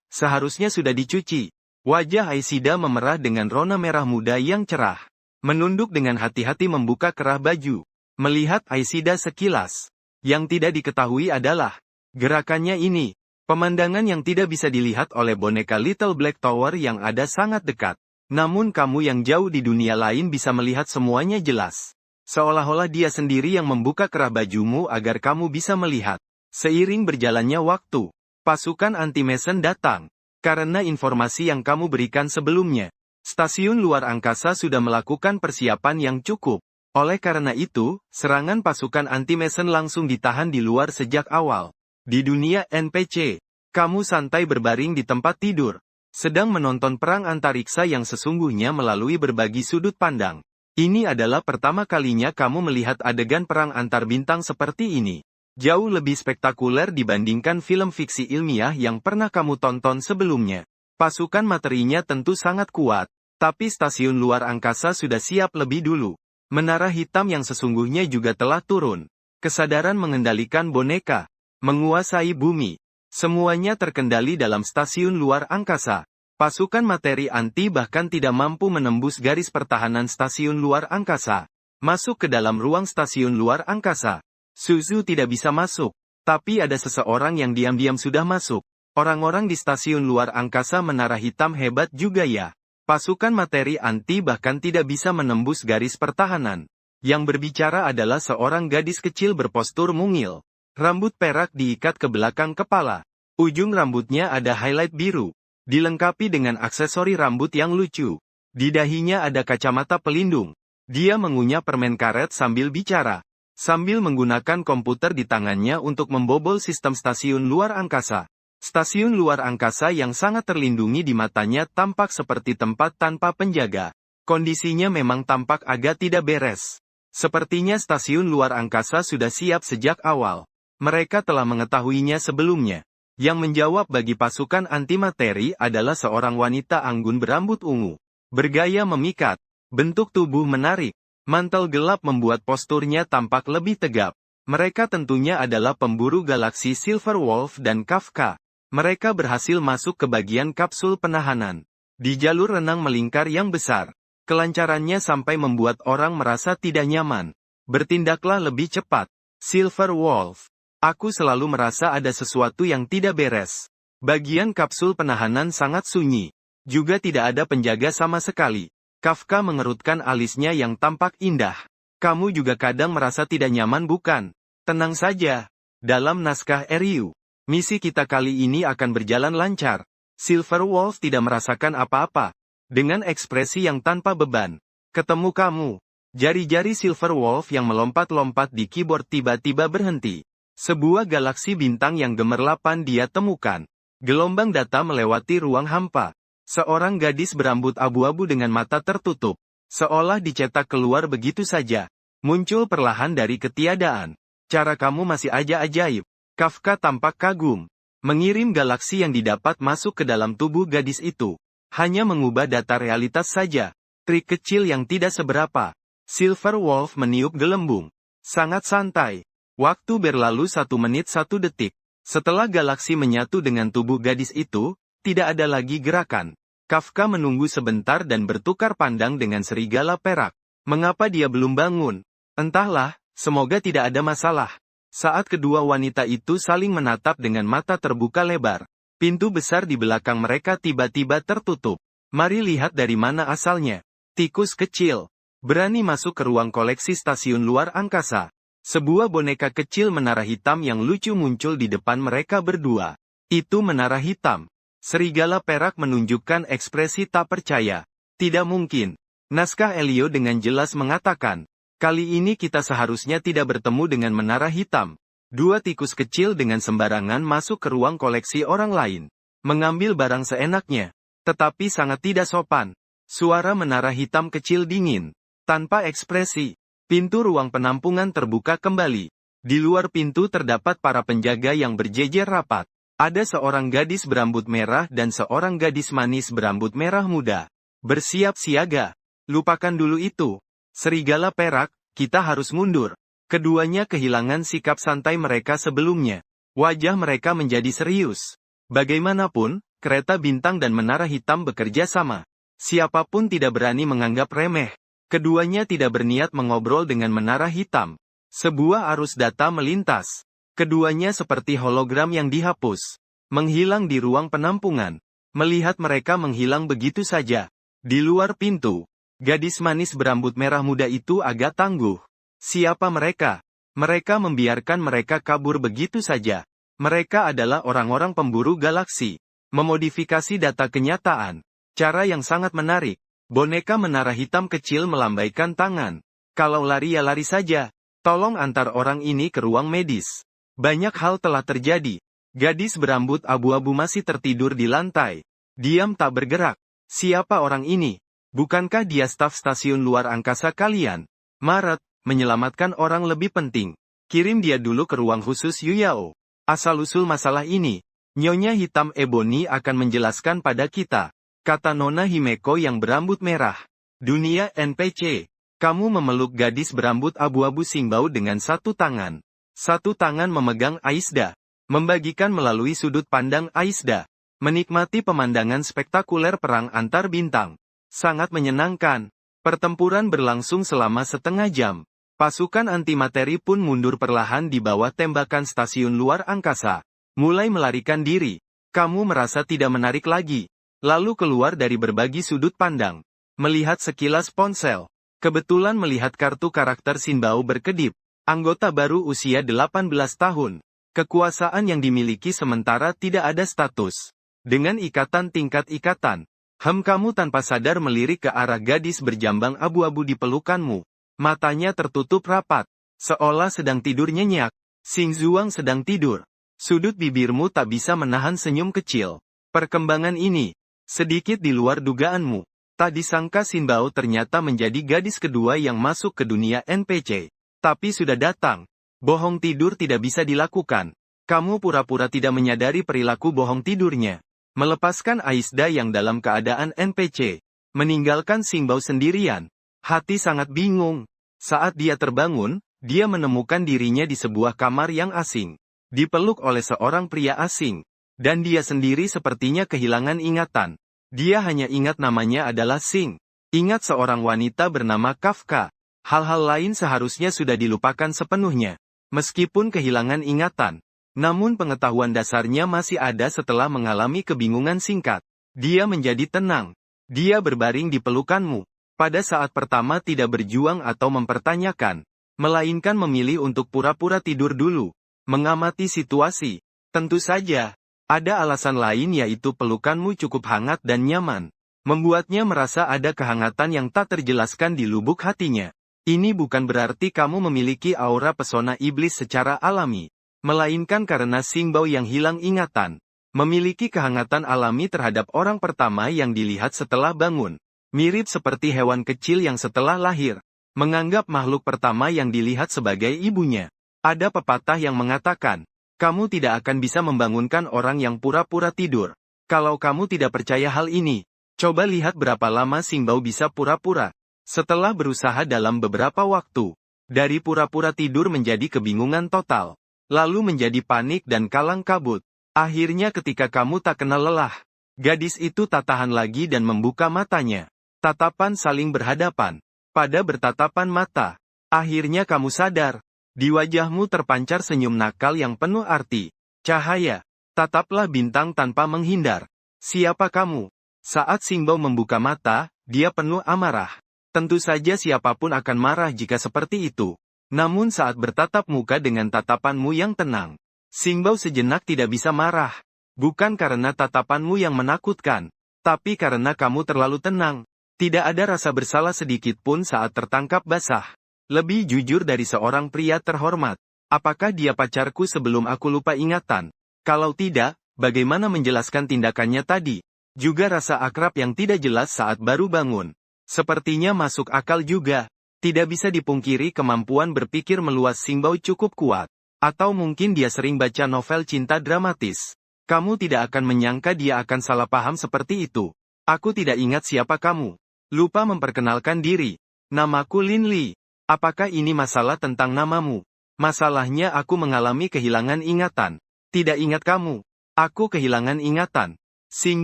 Seharusnya sudah dicuci. Wajah Aishida memerah dengan rona merah muda yang cerah. Menunduk dengan hati-hati membuka kerah baju. Melihat Aishida sekilas. Yang tidak diketahui adalah, gerakannya ini. Pemandangan yang tidak bisa dilihat oleh boneka Little Black Tower yang ada sangat dekat. Namun kamu yang jauh di dunia lain bisa melihat semuanya jelas. Seolah-olah dia sendiri yang membuka kerah bajumu agar kamu bisa melihat. Seiring berjalannya waktu, pasukan anti-Mason datang. Karena informasi yang kamu berikan sebelumnya, stasiun luar angkasa sudah melakukan persiapan yang cukup. Oleh karena itu, serangan pasukan anti-Mason langsung ditahan di luar sejak awal. Di dunia NPC, kamu santai berbaring di tempat tidur, sedang menonton perang antariksa yang sesungguhnya melalui berbagi sudut pandang. Ini adalah pertama kalinya kamu melihat adegan perang antar bintang seperti ini. Jauh lebih spektakuler dibandingkan film fiksi ilmiah yang pernah kamu tonton sebelumnya. Pasukan materinya tentu sangat kuat, tapi stasiun luar angkasa sudah siap lebih dulu. Menara hitam yang sesungguhnya juga telah turun. Kesadaran mengendalikan boneka, menguasai bumi. Semuanya terkendali dalam stasiun luar angkasa. Pasukan materi anti bahkan tidak mampu menembus garis pertahanan stasiun luar angkasa. Masuk ke dalam ruang stasiun luar angkasa. Suzu tidak bisa masuk. Tapi ada seseorang yang diam-diam sudah masuk. Orang-orang di stasiun luar angkasa Menara Hitam hebat juga ya. Pasukan materi anti bahkan tidak bisa menembus garis pertahanan. Yang berbicara adalah seorang gadis kecil berpostur mungil. Rambut perak diikat ke belakang kepala. Ujung rambutnya ada highlight biru. Dilengkapi dengan aksesori rambut yang lucu. Di dahinya ada kacamata pelindung. Dia mengunyah permen karet sambil bicara. sambil menggunakan komputer di tangannya untuk membobol sistem stasiun luar angkasa. Stasiun luar angkasa yang sangat terlindungi di matanya tampak seperti tempat tanpa penjaga. Kondisinya memang tampak agak tidak beres. Sepertinya stasiun luar angkasa sudah siap sejak awal. Mereka telah mengetahuinya sebelumnya. Yang menjawab bagi pasukan antimateri adalah seorang wanita anggun berambut ungu. Bergaya memikat. Bentuk tubuh menarik. Mantel gelap membuat posturnya tampak lebih tegap. Mereka tentunya adalah pemburu galaksi Silver Wolf dan Kafka. Mereka berhasil masuk ke bagian kapsul penahanan. Di jalur renang melingkar yang besar. Kelancarannya sampai membuat orang merasa tidak nyaman. Bertindaklah lebih cepat. Silver Wolf. Aku selalu merasa ada sesuatu yang tidak beres. Bagian kapsul penahanan sangat sunyi. Juga tidak ada penjaga sama sekali. Kafka mengerutkan alisnya yang tampak indah. Kamu juga kadang merasa tidak nyaman bukan? Tenang saja. Dalam naskah Ryu, misi kita kali ini akan berjalan lancar. Silver Wolf tidak merasakan apa-apa. Dengan ekspresi yang tanpa beban. Ketemu kamu. Jari-jari Silver Wolf yang melompat-lompat di keyboard tiba-tiba berhenti. Sebuah galaksi bintang yang gemerlapan dia temukan. Gelombang data melewati ruang hampa. Seorang gadis berambut abu-abu dengan mata tertutup. Seolah dicetak keluar begitu saja. Muncul perlahan dari ketiadaan. Cara kamu masih aja ajaib. Kafka tampak kagum. Mengirim galaksi yang didapat masuk ke dalam tubuh gadis itu. Hanya mengubah data realitas saja. Trik kecil yang tidak seberapa. Silver Wolf meniup gelembung. Sangat santai. Waktu berlalu 1 menit 1 detik. Setelah galaksi menyatu dengan tubuh gadis itu, tidak ada lagi gerakan. Kafka menunggu sebentar dan bertukar pandang dengan serigala perak. Mengapa dia belum bangun? Entahlah, semoga tidak ada masalah. Saat kedua wanita itu saling menatap dengan mata terbuka lebar. Pintu besar di belakang mereka tiba-tiba tertutup. Mari lihat dari mana asalnya. Tikus kecil. Berani masuk ke ruang koleksi stasiun luar angkasa. Sebuah boneka kecil menara hitam yang lucu muncul di depan mereka berdua. Itu menara hitam. Serigala perak menunjukkan ekspresi tak percaya. Tidak mungkin. Naskah Elio dengan jelas mengatakan, kali ini kita seharusnya tidak bertemu dengan menara hitam. Dua tikus kecil dengan sembarangan masuk ke ruang koleksi orang lain. Mengambil barang seenaknya. Tetapi sangat tidak sopan. Suara menara hitam kecil dingin. Tanpa ekspresi. Pintu ruang penampungan terbuka kembali. Di luar pintu terdapat para penjaga yang berjejer rapat. Ada seorang gadis berambut merah dan seorang gadis manis berambut merah muda. Bersiap siaga. Lupakan dulu itu. Serigala perak, kita harus mundur. Keduanya kehilangan sikap santai mereka sebelumnya. Wajah mereka menjadi serius. Bagaimanapun, kereta bintang dan menara hitam bekerja sama. Siapapun tidak berani menganggap remeh. Keduanya tidak berniat mengobrol dengan menara hitam. Sebuah arus data melintas. Keduanya seperti hologram yang dihapus. Menghilang di ruang penampungan. Melihat mereka menghilang begitu saja. Di luar pintu, gadis manis berambut merah muda itu agak tangguh. Siapa mereka? Mereka membiarkan mereka kabur begitu saja. Mereka adalah orang-orang pemburu galaksi. Memodifikasi data kenyataan. Cara yang sangat menarik. Boneka menara hitam kecil melambaikan tangan. Kalau lari ya lari saja. Tolong antar orang ini ke ruang medis. Banyak hal telah terjadi. Gadis berambut abu-abu masih tertidur di lantai. Diam tak bergerak. Siapa orang ini? Bukankah dia staf stasiun luar angkasa kalian? Maret, menyelamatkan orang lebih penting. Kirim dia dulu ke ruang khusus Yuyao. Asal-usul masalah ini, Nyonya Hitam Ebony akan menjelaskan pada kita. Kata Nona Himeko yang berambut merah. Dunia NPC. Kamu memeluk gadis berambut abu-abu Singbao dengan satu tangan. Satu tangan memegang Aisda. Membagikan melalui sudut pandang Aisda. Menikmati pemandangan spektakuler perang antar bintang. Sangat menyenangkan. Pertempuran berlangsung selama setengah jam. Pasukan antimateri pun mundur perlahan di bawah tembakan stasiun luar angkasa. Mulai melarikan diri. Kamu merasa tidak menarik lagi. Lalu keluar dari berbagi sudut pandang. Melihat sekilas ponsel. Kebetulan melihat kartu karakter Sinbao berkedip. Anggota baru usia 18 tahun. Kekuasaan yang dimiliki sementara tidak ada status. Dengan ikatan tingkat ikatan. Kamu tanpa sadar melirik ke arah gadis berjambang abu-abu di pelukanmu. Matanya tertutup rapat. Seolah sedang tidur nyenyak. Xing Zuang sedang tidur. Sudut bibirmu tak bisa menahan senyum kecil. Perkembangan ini, sedikit di luar dugaanmu. Tak disangka Xin Bao ternyata menjadi gadis kedua yang masuk ke dunia NPC. Tapi sudah datang. Bohong tidur tidak bisa dilakukan. Kamu pura-pura tidak menyadari perilaku bohong tidurnya. Melepaskan Aisda yang dalam keadaan NPC. Meninggalkan Xing Bao sendirian. Hati sangat bingung. Saat dia terbangun, dia menemukan dirinya di sebuah kamar yang asing. Dipeluk oleh seorang pria asing. Dan dia sendiri sepertinya kehilangan ingatan. Dia hanya ingat namanya adalah Xing. Ingat seorang wanita bernama Kafka. Hal-hal lain seharusnya sudah dilupakan sepenuhnya. Meskipun kehilangan ingatan. Namun pengetahuan dasarnya masih ada setelah mengalami kebingungan singkat. Dia menjadi tenang. Dia berbaring di pelukanmu. Pada saat pertama tidak berjuang atau mempertanyakan. Melainkan memilih untuk pura-pura tidur dulu. Mengamati situasi. Tentu saja. Ada alasan lain yaitu pelukanmu cukup hangat dan nyaman. Membuatnya merasa ada kehangatan yang tak terjelaskan di lubuk hatinya. Ini bukan berarti kamu memiliki aura pesona iblis secara alami. Melainkan karena Xing Bao yang hilang ingatan. Memiliki kehangatan alami terhadap orang pertama yang dilihat setelah bangun. Mirip seperti hewan kecil yang setelah lahir. Menganggap makhluk pertama yang dilihat sebagai ibunya. Ada pepatah yang mengatakan, kamu tidak akan bisa membangunkan orang yang pura-pura tidur. Kalau kamu tidak percaya hal ini, coba lihat berapa lama Xing Bao bisa pura-pura. Setelah berusaha dalam beberapa waktu, dari pura-pura tidur menjadi kebingungan total, lalu menjadi panik dan kalang kabut. Akhirnya ketika kamu tak kenal lelah, gadis itu tak tahan lagi dan membuka matanya. Tatapan saling berhadapan. Pada bertatapan mata, akhirnya kamu sadar. Di wajahmu terpancar senyum nakal yang penuh arti. Cahaya. Tataplah bintang tanpa menghindar. Siapa kamu? Saat Xing Bao membuka mata, dia penuh amarah. Tentu saja siapapun akan marah jika seperti itu. Namun saat bertatap muka dengan tatapanmu yang tenang, Xing Bao sejenak tidak bisa marah. Bukan karena tatapanmu yang menakutkan, tapi karena kamu terlalu tenang. Tidak ada rasa bersalah sedikit pun saat tertangkap basah. Lebih jujur dari seorang pria terhormat. Apakah dia pacarku sebelum aku lupa ingatan? Kalau tidak, bagaimana menjelaskan tindakannya tadi? Juga rasa akrab yang tidak jelas saat baru bangun. Sepertinya masuk akal juga. Tidak bisa dipungkiri kemampuan berpikir meluas Xing Bao cukup kuat. Atau mungkin dia sering baca novel cinta dramatis. Kamu tidak akan menyangka dia akan salah paham seperti itu. Aku tidak ingat siapa kamu. Lupa memperkenalkan diri. Namaku Lin Li. Apakah ini masalah tentang namamu? Masalahnya aku mengalami kehilangan ingatan. Tidak ingat kamu. Aku kehilangan ingatan. Xing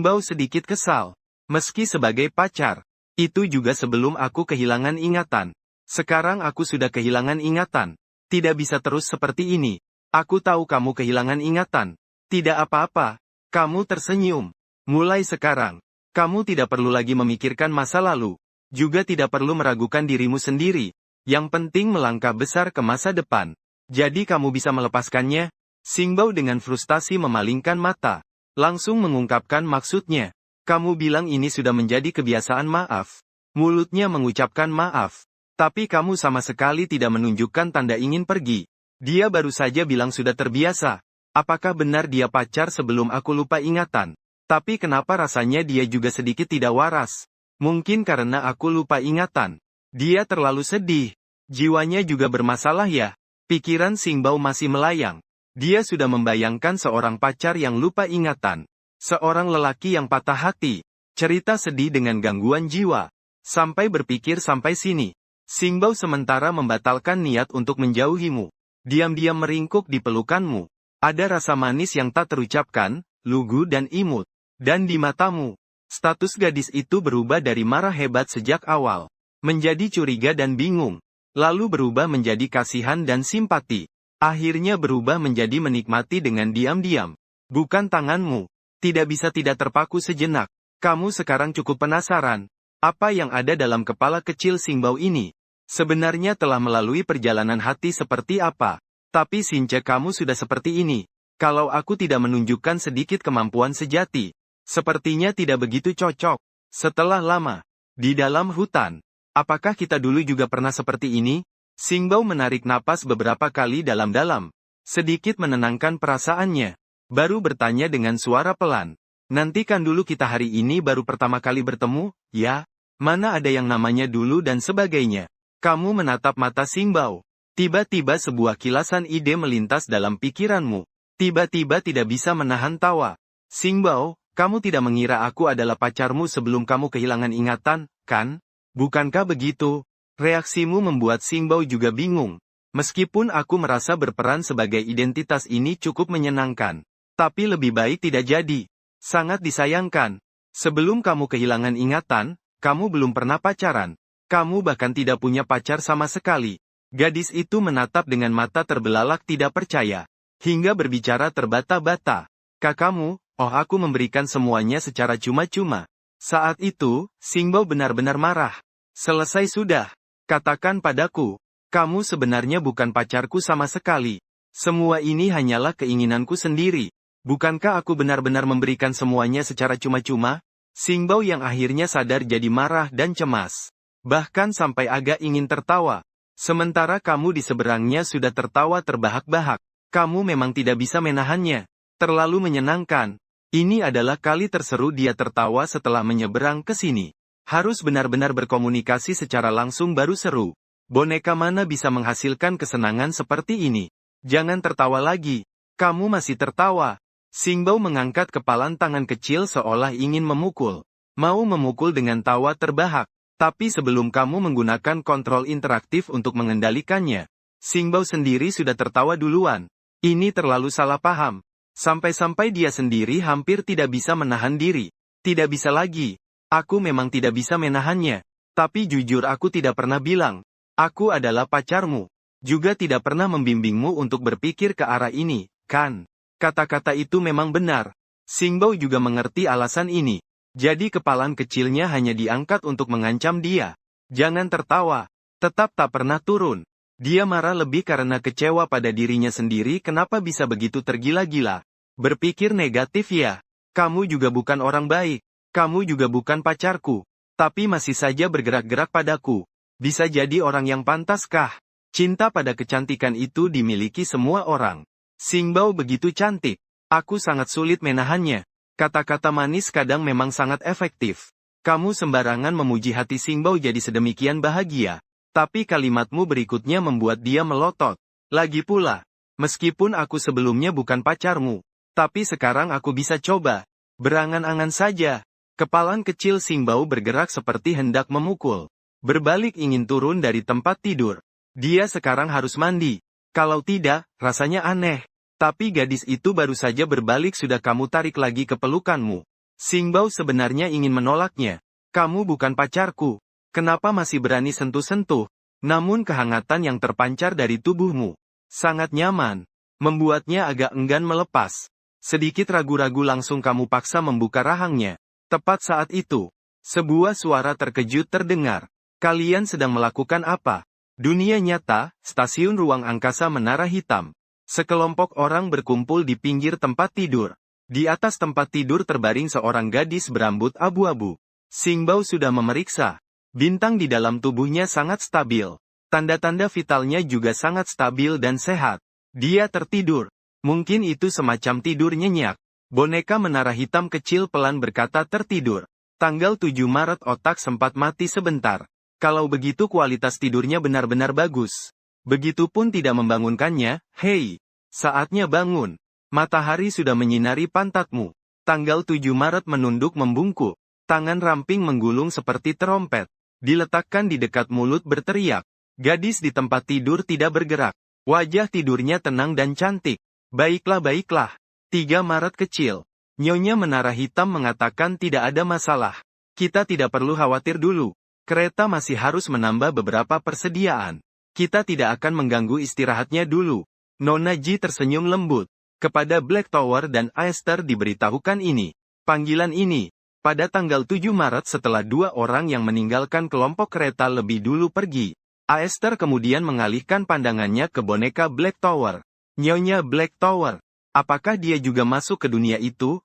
Bao sedikit kesal. Meski sebagai pacar. Itu juga sebelum aku kehilangan ingatan. Sekarang aku sudah kehilangan ingatan. Tidak bisa terus seperti ini. Aku tahu kamu kehilangan ingatan. Tidak apa-apa. Kamu tersenyum. Mulai sekarang, kamu tidak perlu lagi memikirkan masa lalu. Juga tidak perlu meragukan dirimu sendiri. Yang penting melangkah besar ke masa depan. Jadi kamu bisa melepaskannya? Xing Bao dengan frustasi memalingkan mata. Langsung mengungkapkan maksudnya. Kamu bilang ini sudah menjadi kebiasaan maaf. Mulutnya mengucapkan maaf. Tapi kamu sama sekali tidak menunjukkan tanda ingin pergi. Dia baru saja bilang sudah terbiasa. Apakah benar dia pacar sebelum aku lupa ingatan? Tapi kenapa rasanya dia juga sedikit tidak waras? Mungkin karena aku lupa ingatan. Dia terlalu sedih. Jiwanya juga bermasalah ya. Pikiran Xing Bao masih melayang. Dia sudah membayangkan seorang pacar yang lupa ingatan. Seorang lelaki yang patah hati. Cerita sedih dengan gangguan jiwa. Sampai berpikir sampai sini. Xing Bao sementara membatalkan niat untuk menjauhimu. Diam-diam meringkuk di pelukanmu. Ada rasa manis yang tak terucapkan, lugu dan imut. Dan di matamu, status gadis itu berubah dari marah hebat sejak awal. Menjadi curiga dan bingung. Lalu berubah menjadi kasihan dan simpati. Akhirnya berubah menjadi menikmati dengan diam-diam. Bukan tanganmu. Tidak bisa tidak terpaku sejenak. Kamu sekarang cukup penasaran. Apa yang ada dalam kepala kecil Xing Bao ini? Sebenarnya telah melalui perjalanan hati seperti apa? Tapi Since kamu sudah seperti ini. Kalau aku tidak menunjukkan sedikit kemampuan sejati. Sepertinya tidak begitu cocok. Setelah lama. Di dalam hutan. Apakah kita dulu juga pernah seperti ini? Xingbao menarik napas beberapa kali dalam-dalam, sedikit menenangkan perasaannya. Baru bertanya dengan suara pelan. Nantikan dulu kita hari ini baru pertama kali bertemu, ya? Mana ada yang namanya dulu dan sebagainya. Kamu menatap mata Xingbao. Tiba-tiba sebuah kilasan ide melintas dalam pikiranmu. Tiba-tiba tidak bisa menahan tawa. Xingbao, kamu tidak mengira aku adalah pacarmu sebelum kamu kehilangan ingatan, kan? Bukankah begitu? Reaksimu membuat Xingbao juga bingung. Meskipun aku merasa berperan sebagai identitas ini cukup menyenangkan. Tapi lebih baik tidak jadi. Sangat disayangkan. Sebelum kamu kehilangan ingatan, kamu belum pernah pacaran. Kamu bahkan tidak punya pacar sama sekali. Gadis itu menatap dengan mata terbelalak tidak percaya. Hingga berbicara terbata-bata. Kakakmu, oh aku memberikan semuanya secara cuma-cuma. Saat itu, Xingbao benar-benar marah. Selesai sudah. Katakan padaku, kamu sebenarnya bukan pacarku sama sekali. Semua ini hanyalah keinginanku sendiri. Bukankah aku benar-benar memberikan semuanya secara cuma-cuma? Xingbao yang akhirnya sadar jadi marah dan cemas. Bahkan sampai agak ingin tertawa. Sementara kamu di seberangnya sudah tertawa terbahak-bahak. Kamu memang tidak bisa menahannya. Terlalu menyenangkan. Ini adalah kali terseru dia tertawa setelah menyeberang ke sini. Harus benar-benar berkomunikasi secara langsung baru seru. Boneka mana bisa menghasilkan kesenangan seperti ini? Jangan tertawa lagi. Kamu masih tertawa. Xingbao mengangkat kepalan tangan kecil seolah ingin memukul. Mau memukul dengan tawa terbahak. Tapi sebelum kamu menggunakan kontrol interaktif untuk mengendalikannya, Xingbao sendiri sudah tertawa duluan. Ini terlalu salah paham. Sampai-sampai dia sendiri hampir tidak bisa menahan diri. Tidak bisa lagi. Aku memang tidak bisa menahannya. Tapi jujur aku tidak pernah bilang. Aku adalah pacarmu. Juga tidak pernah membimbingmu untuk berpikir ke arah ini, kan? Kata-kata itu memang benar. Xingbao juga mengerti alasan ini. Jadi kepalan kecilnya hanya diangkat untuk mengancam dia. Jangan tertawa. Tetap tak pernah turun. Dia marah lebih karena kecewa pada dirinya sendiri kenapa bisa begitu tergila-gila. Berpikir negatif ya. Kamu juga bukan orang baik. Kamu juga bukan pacarku. Tapi masih saja bergerak-gerak padaku. Bisa jadi orang yang pantaskah? Cinta pada kecantikan itu dimiliki semua orang. Xingbao begitu cantik. Aku sangat sulit menahannya. Kata-kata manis kadang memang sangat efektif. Kamu sembarangan memuji hati Xingbao jadi sedemikian bahagia. Tapi kalimatmu berikutnya membuat dia melotot. Lagi pula, meskipun aku sebelumnya bukan pacarmu, tapi sekarang aku bisa coba. Berangan-angan saja. Kepalan kecil Xingbao bergerak seperti hendak memukul. Berbalik ingin turun dari tempat tidur. Dia sekarang harus mandi. Kalau tidak, rasanya aneh. Tapi gadis itu baru saja berbalik sudah kamu tarik lagi ke pelukanmu. Xingbao sebenarnya ingin menolaknya. Kamu bukan pacarku. Kenapa masih berani sentuh-sentuh? Namun kehangatan yang terpancar dari tubuhmu sangat nyaman, membuatnya agak enggan melepas. Sedikit ragu-ragu langsung kamu paksa membuka rahangnya. Tepat saat itu, sebuah suara terkejut terdengar. Kalian sedang melakukan apa? Dunia nyata, stasiun ruang angkasa menara hitam. Sekelompok orang berkumpul di pinggir tempat tidur. Di atas tempat tidur terbaring seorang gadis berambut abu-abu. Xingbao sudah memeriksa. Bintang di dalam tubuhnya sangat stabil. Tanda-tanda vitalnya juga sangat stabil dan sehat. Dia tertidur. Mungkin itu semacam tidur nyenyak. Boneka menara hitam kecil pelan berkata tertidur. Tanggal 7 Maret otak sempat mati sebentar. Kalau begitu kualitas tidurnya benar-benar bagus. Begitupun tidak membangunkannya, hei. Saatnya bangun. Matahari sudah menyinari pantatmu. Tanggal 7 Maret menunduk membungkuk. Tangan ramping menggulung seperti terompet. Diletakkan di dekat mulut berteriak. Gadis di tempat tidur tidak bergerak. Wajah tidurnya tenang dan cantik. Baiklah. 3 Maret kecil. Nyonya Menara Hitam mengatakan tidak ada masalah. Kita tidak perlu khawatir dulu. Kereta masih harus menambah beberapa persediaan. Kita tidak akan mengganggu istirahatnya dulu. Nona Ji tersenyum lembut. Kepada Black Tower dan Aester diberitahukan ini. Panggilan ini. Pada tanggal 7 Maret setelah 2 orang yang meninggalkan kelompok kereta lebih dulu pergi, Aester kemudian mengalihkan pandangannya ke boneka Black Tower. Nyonya Black Tower, apakah dia juga masuk ke dunia itu?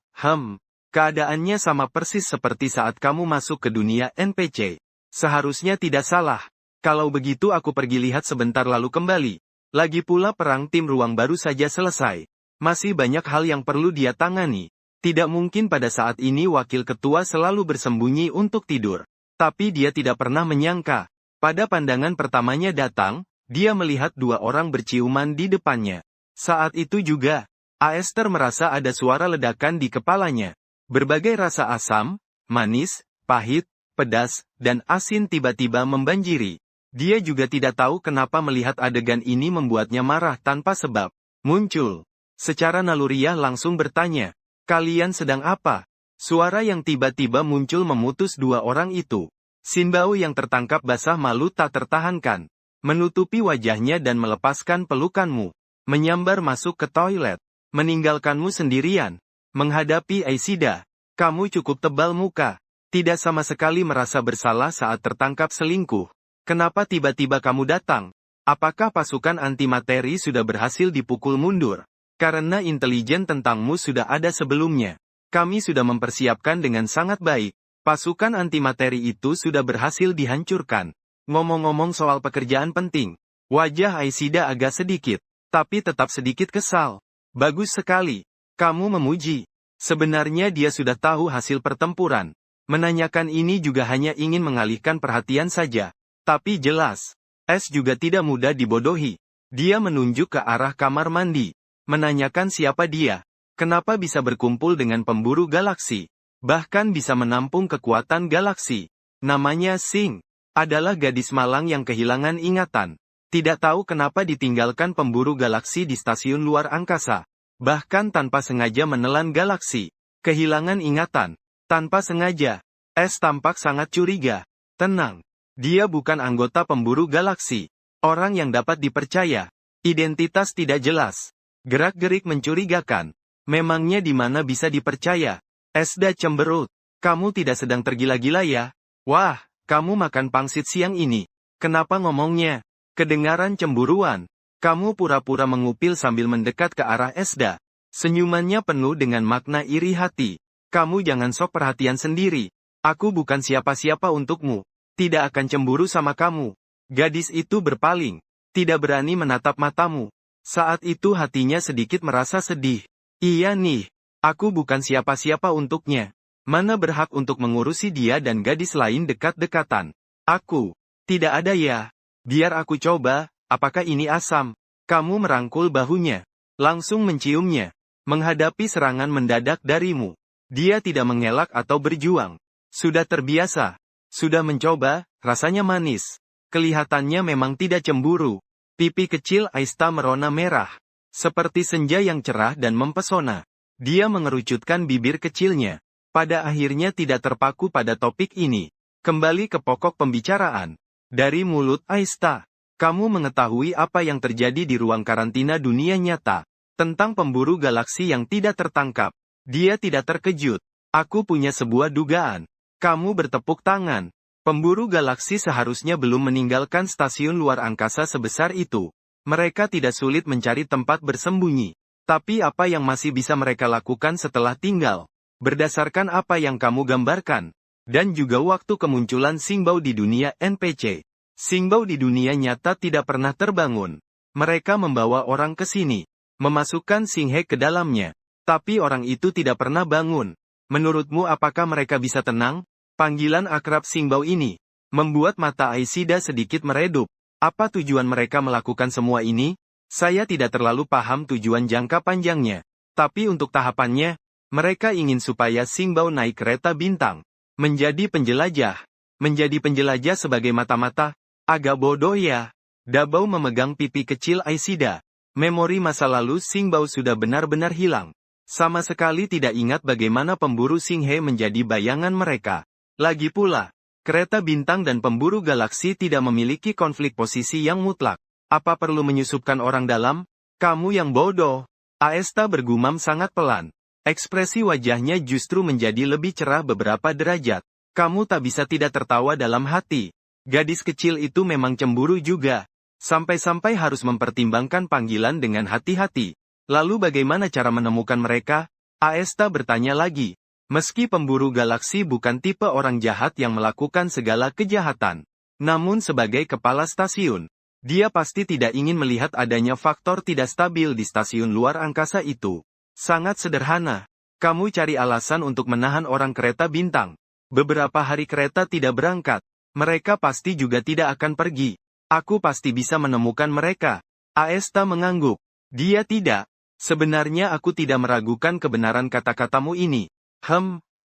Keadaannya sama persis seperti saat kamu masuk ke dunia NPC. Seharusnya tidak salah. Kalau begitu aku pergi lihat sebentar lalu kembali. Lagi pula perang tim ruang baru saja selesai. Masih banyak hal yang perlu dia tangani. Tidak mungkin pada saat ini wakil ketua selalu bersembunyi untuk tidur. Tapi dia tidak pernah menyangka. Pada pandangan pertamanya datang, dia melihat dua orang berciuman di depannya. Saat itu juga, Aester merasa ada suara ledakan di kepalanya. Berbagai rasa asam, manis, pahit, pedas, dan asin tiba-tiba membanjiri. Dia juga tidak tahu kenapa melihat adegan ini membuatnya marah tanpa sebab. Muncul. Secara naluriah langsung bertanya, "Kalian sedang apa?" Suara yang tiba-tiba muncul memutus dua orang itu. Sinbao yang tertangkap basah malu tak tertahankan. Menutupi wajahnya dan melepaskan pelukanmu. Menyambar masuk ke toilet. Meninggalkanmu sendirian. Menghadapi Aishida. Kamu cukup tebal muka. Tidak sama sekali merasa bersalah saat tertangkap selingkuh. Kenapa tiba-tiba kamu datang? Apakah pasukan antimateri sudah berhasil dipukul mundur? Karena intelijen tentangmu sudah ada sebelumnya. Kami sudah mempersiapkan dengan sangat baik. Pasukan antimateri itu sudah berhasil dihancurkan. Ngomong-ngomong soal pekerjaan penting. Wajah Aishida agak sedikit, tapi tetap sedikit kesal. Bagus sekali. Kamu memuji. Sebenarnya dia sudah tahu hasil pertempuran. Menanyakan ini juga hanya ingin mengalihkan perhatian saja. Tapi jelas, S juga tidak mudah dibodohi. Dia menunjuk ke arah kamar mandi. Menanyakan siapa dia. Kenapa bisa berkumpul dengan pemburu galaksi. Bahkan bisa menampung kekuatan galaksi. Namanya Sing. Adalah gadis malang yang kehilangan ingatan. Tidak tahu kenapa ditinggalkan pemburu galaksi di stasiun luar angkasa. Bahkan tanpa sengaja menelan galaksi. Kehilangan ingatan. Tanpa sengaja. S tampak sangat curiga. Tenang. Dia bukan anggota pemburu galaksi. Orang yang dapat dipercaya. Identitas tidak jelas. Gerak-gerik mencurigakan. Memangnya di mana bisa dipercaya? Esda cemberut. Kamu tidak sedang tergila-gila ya? Wah, kamu makan pangsit siang ini. Kenapa ngomongnya? Kedengaran cemburuan. Kamu pura-pura mengupil sambil mendekat ke arah Esda. Senyumannya penuh dengan makna iri hati. Kamu jangan sok perhatian sendiri. Aku bukan siapa-siapa untukmu. Tidak akan cemburu sama kamu. Gadis itu berpaling. Tidak berani menatap matamu. Saat itu hatinya sedikit merasa sedih. Iya nih. Aku bukan siapa-siapa untuknya. Mana berhak untuk mengurusi dia dan gadis lain dekat-dekatan. Aku. Tidak ada ya. Biar aku coba, apakah ini asam? Kamu merangkul bahunya. Langsung menciumnya. Menghadapi serangan mendadak darimu. Dia tidak mengelak atau berjuang. Sudah terbiasa. Sudah mencoba, rasanya manis. Kelihatannya memang tidak cemburu. Pipi kecil Aista merona merah. Seperti senja yang cerah dan mempesona. Dia mengerucutkan bibir kecilnya. Pada akhirnya tidak terpaku pada topik ini. Kembali ke pokok pembicaraan. Dari mulut Aista. Kamu mengetahui apa yang terjadi di ruang karantina dunia nyata. Tentang pemburu galaksi yang tidak tertangkap. Dia tidak terkejut. Aku punya sebuah dugaan. Kamu bertepuk tangan. Pemburu galaksi seharusnya belum meninggalkan stasiun luar angkasa sebesar itu. Mereka tidak sulit mencari tempat bersembunyi. Tapi apa yang masih bisa mereka lakukan setelah tinggal? Berdasarkan apa yang kamu gambarkan. Dan juga waktu kemunculan Singbao di dunia NPC. Singbao di dunia nyata tidak pernah terbangun. Mereka membawa orang ke sini. Memasukkan Singhe ke dalamnya. Tapi orang itu tidak pernah bangun. Menurutmu apakah mereka bisa tenang? Panggilan akrab Singbao ini membuat mata Aishida sedikit meredup. Apa tujuan mereka melakukan semua ini? Saya tidak terlalu paham tujuan jangka panjangnya. Tapi untuk tahapannya, mereka ingin supaya Singbao naik kereta bintang. Menjadi penjelajah. Menjadi penjelajah sebagai mata-mata. Agak bodoh ya. Dabao memegang pipi kecil Aishida. Memori masa lalu Singbao sudah benar-benar hilang. Sama sekali tidak ingat bagaimana pemburu Singhe menjadi bayangan mereka. Lagi pula, kereta bintang dan pemburu galaksi tidak memiliki konflik posisi yang mutlak. Apa perlu menyusupkan orang dalam? Kamu yang bodoh. Aesta bergumam sangat pelan. Ekspresi wajahnya justru menjadi lebih cerah beberapa derajat. Kamu tak bisa tidak tertawa dalam hati. Gadis kecil itu memang cemburu juga. Sampai-sampai harus mempertimbangkan panggilan dengan hati-hati. Lalu bagaimana cara menemukan mereka? Aesta bertanya lagi. Meski pemburu galaksi bukan tipe orang jahat yang melakukan segala kejahatan. Namun sebagai kepala stasiun, dia pasti tidak ingin melihat adanya faktor tidak stabil di stasiun luar angkasa itu. Sangat sederhana. Kamu cari alasan untuk menahan orang kereta bintang. Beberapa hari kereta tidak berangkat. Mereka pasti juga tidak akan pergi. Aku pasti bisa menemukan mereka. Aesta mengangguk. Dia tidak. Sebenarnya aku tidak meragukan kebenaran kata-katamu ini.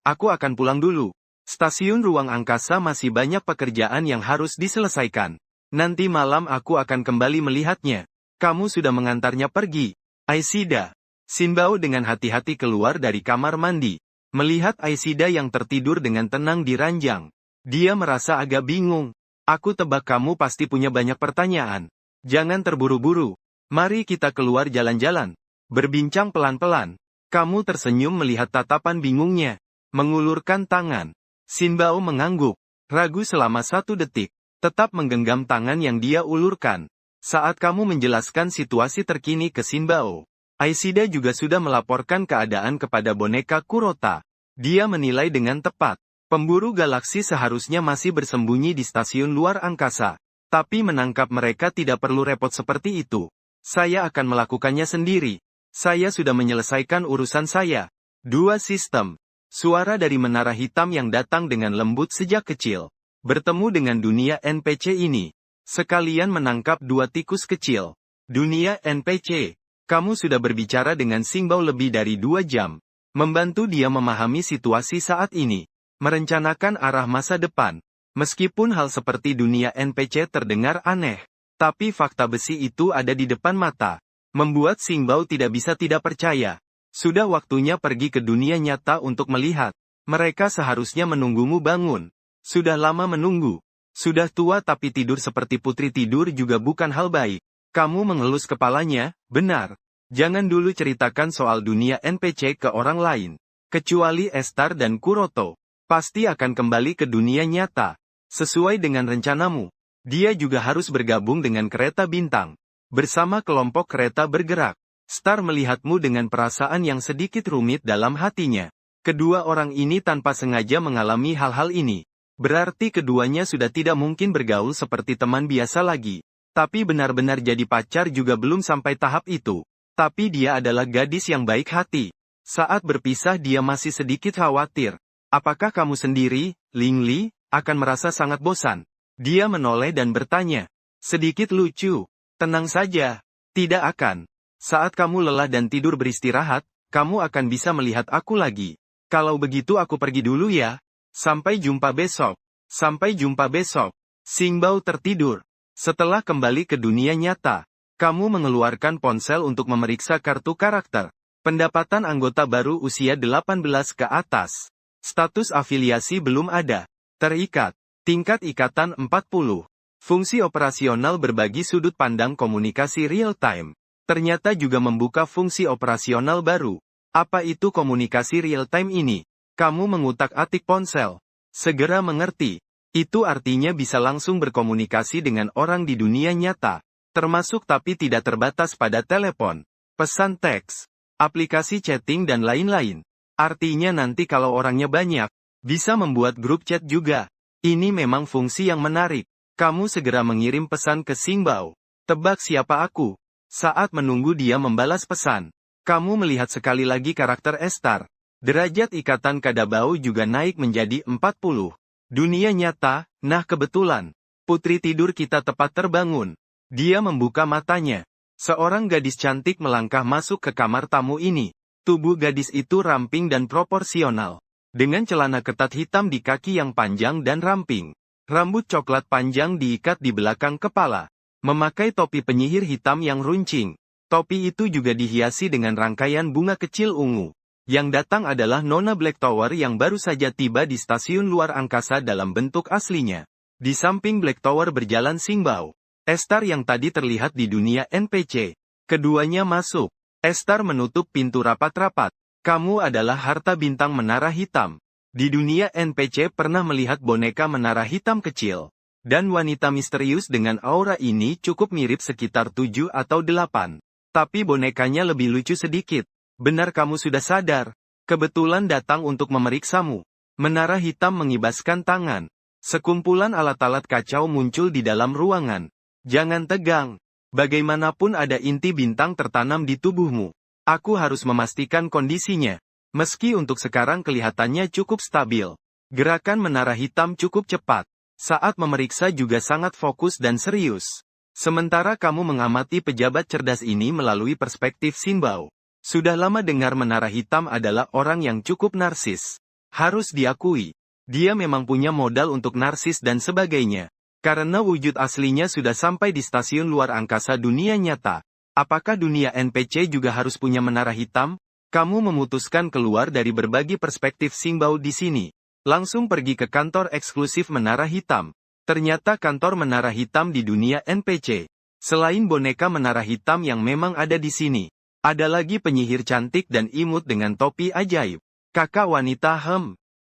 Aku akan pulang dulu. Stasiun ruang angkasa masih banyak pekerjaan yang harus diselesaikan. Nanti malam aku akan kembali melihatnya. Kamu sudah mengantarnya pergi. Aishida. Shinbao dengan hati-hati keluar dari kamar mandi. Melihat Aishida yang tertidur dengan tenang di ranjang. Dia merasa agak bingung. Aku tebak kamu pasti punya banyak pertanyaan. Jangan terburu-buru. Mari kita keluar jalan-jalan. Berbincang pelan-pelan. Kamu tersenyum melihat tatapan bingungnya. Mengulurkan tangan. Shinbao mengangguk. Ragu selama 1 detik. Tetap menggenggam tangan yang dia ulurkan. Saat kamu menjelaskan situasi terkini ke Shinbao, Aishida juga sudah melaporkan keadaan kepada boneka Kurota. Dia menilai dengan tepat. Pemburu galaksi seharusnya masih bersembunyi di stasiun luar angkasa. Tapi menangkap mereka tidak perlu repot seperti itu. Saya akan melakukannya sendiri. Saya sudah menyelesaikan urusan saya. 2 sistem. Suara dari menara hitam yang datang dengan lembut sejak kecil. Bertemu dengan dunia NPC ini. Sekalian menangkap 2 tikus kecil. Dunia NPC. Kamu sudah berbicara dengan Shinbao lebih dari 2 jam. Membantu dia memahami situasi saat ini. Merencanakan arah masa depan. Meskipun hal seperti dunia NPC terdengar aneh. Tapi fakta besi itu ada di depan mata. Membuat Shinbao tidak bisa tidak percaya. Sudah waktunya pergi ke dunia nyata untuk melihat. Mereka seharusnya menunggumu bangun. Sudah lama menunggu. Sudah tua tapi tidur seperti putri tidur juga bukan hal baik. Kamu mengelus kepalanya, benar. Jangan dulu ceritakan soal dunia NPC ke orang lain. Kecuali Estar dan Kuroto. Pasti akan kembali ke dunia nyata. Sesuai dengan rencanamu. Dia juga harus bergabung dengan kereta bintang. Bersama kelompok kereta bergerak. Star melihatmu dengan perasaan yang sedikit rumit dalam hatinya. Kedua orang ini tanpa sengaja mengalami hal-hal ini. Berarti keduanya sudah tidak mungkin bergaul seperti teman biasa lagi. Tapi benar-benar jadi pacar juga belum sampai tahap itu. Tapi dia adalah gadis yang baik hati. Saat berpisah dia masih sedikit khawatir. Apakah kamu sendiri, Ling Li, akan merasa sangat bosan? Dia menoleh dan bertanya. Sedikit lucu. Tenang saja. Tidak akan. Saat kamu lelah dan tidur beristirahat, kamu akan bisa melihat aku lagi. Kalau begitu aku pergi dulu ya. Sampai jumpa besok. Sampai jumpa besok. Shinbao tertidur. Setelah kembali ke dunia nyata, kamu mengeluarkan ponsel untuk memeriksa kartu karakter. Pendapatan anggota baru usia 18 ke atas. Status afiliasi belum ada. Terikat. Tingkat ikatan 40. Fungsi operasional berbagi sudut pandang komunikasi real-time. Ternyata juga membuka fungsi operasional baru. Apa itu komunikasi real-time ini? Kamu mengutak-atik ponsel. Segera mengerti. Itu artinya bisa langsung berkomunikasi dengan orang di dunia nyata. Termasuk tapi tidak terbatas pada telepon, pesan teks, aplikasi chatting dan lain-lain. Artinya nanti kalau orangnya banyak, bisa membuat grup chat juga. Ini memang fungsi yang menarik. Kamu segera mengirim pesan ke Shinbao. Tebak siapa aku? Saat menunggu dia membalas pesan. Kamu melihat sekali lagi karakter Estar. Derajat ikatan Kadabao juga naik menjadi 40. Dunia nyata, nah kebetulan. Putri tidur kita tepat terbangun. Dia membuka matanya. Seorang gadis cantik melangkah masuk ke kamar tamu ini. Tubuh gadis itu ramping dan proporsional. Dengan celana ketat hitam di kaki yang panjang dan ramping. Rambut coklat panjang diikat di belakang kepala. Memakai topi penyihir hitam yang runcing. Topi itu juga dihiasi dengan rangkaian bunga kecil ungu. Yang datang adalah Nona Black Tower yang baru saja tiba di stasiun luar angkasa dalam bentuk aslinya. Di samping Black Tower berjalan Shinbao. Estar yang tadi terlihat di dunia NPC. Keduanya masuk. Estar menutup pintu rapat-rapat. Kamu adalah harta bintang menara hitam. Di dunia NPC pernah melihat boneka menara hitam kecil. Dan wanita misterius dengan aura ini cukup mirip sekitar 7 atau 8. Tapi bonekanya lebih lucu sedikit. Benar kamu sudah sadar. Kebetulan datang untuk memeriksamu. Menara hitam mengibaskan tangan. Sekumpulan alat-alat kacau muncul di dalam ruangan. Jangan tegang. Bagaimanapun ada inti bintang tertanam di tubuhmu. Aku harus memastikan kondisinya. Meski untuk sekarang kelihatannya cukup stabil. Gerakan menara hitam cukup cepat. Saat memeriksa juga sangat fokus dan serius. Sementara kamu mengamati pejabat cerdas ini melalui perspektif Sinbao. Sudah lama dengar menara hitam adalah orang yang cukup narsis. Harus diakui. Dia memang punya modal untuk narsis dan sebagainya. Karena wujud aslinya sudah sampai di stasiun luar angkasa dunia nyata. Apakah dunia NPC juga harus punya menara hitam? Kamu memutuskan keluar dari berbagi perspektif Sinbao di sini. Langsung pergi ke kantor eksklusif menara hitam. Ternyata kantor menara hitam di dunia NPC. Selain boneka menara hitam yang memang ada di sini. Ada lagi penyihir cantik dan imut dengan topi ajaib. Kakak wanita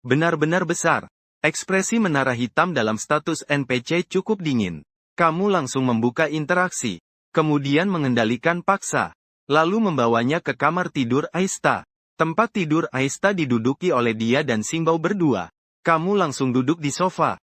benar-benar besar. Ekspresi menara hitam dalam status NPC cukup dingin. Kamu langsung membuka interaksi. Kemudian mengendalikan paksa. Lalu membawanya ke kamar tidur Aista. Tempat tidur Aista diduduki oleh dia dan Sinbao berdua. Kamu langsung duduk di sofa.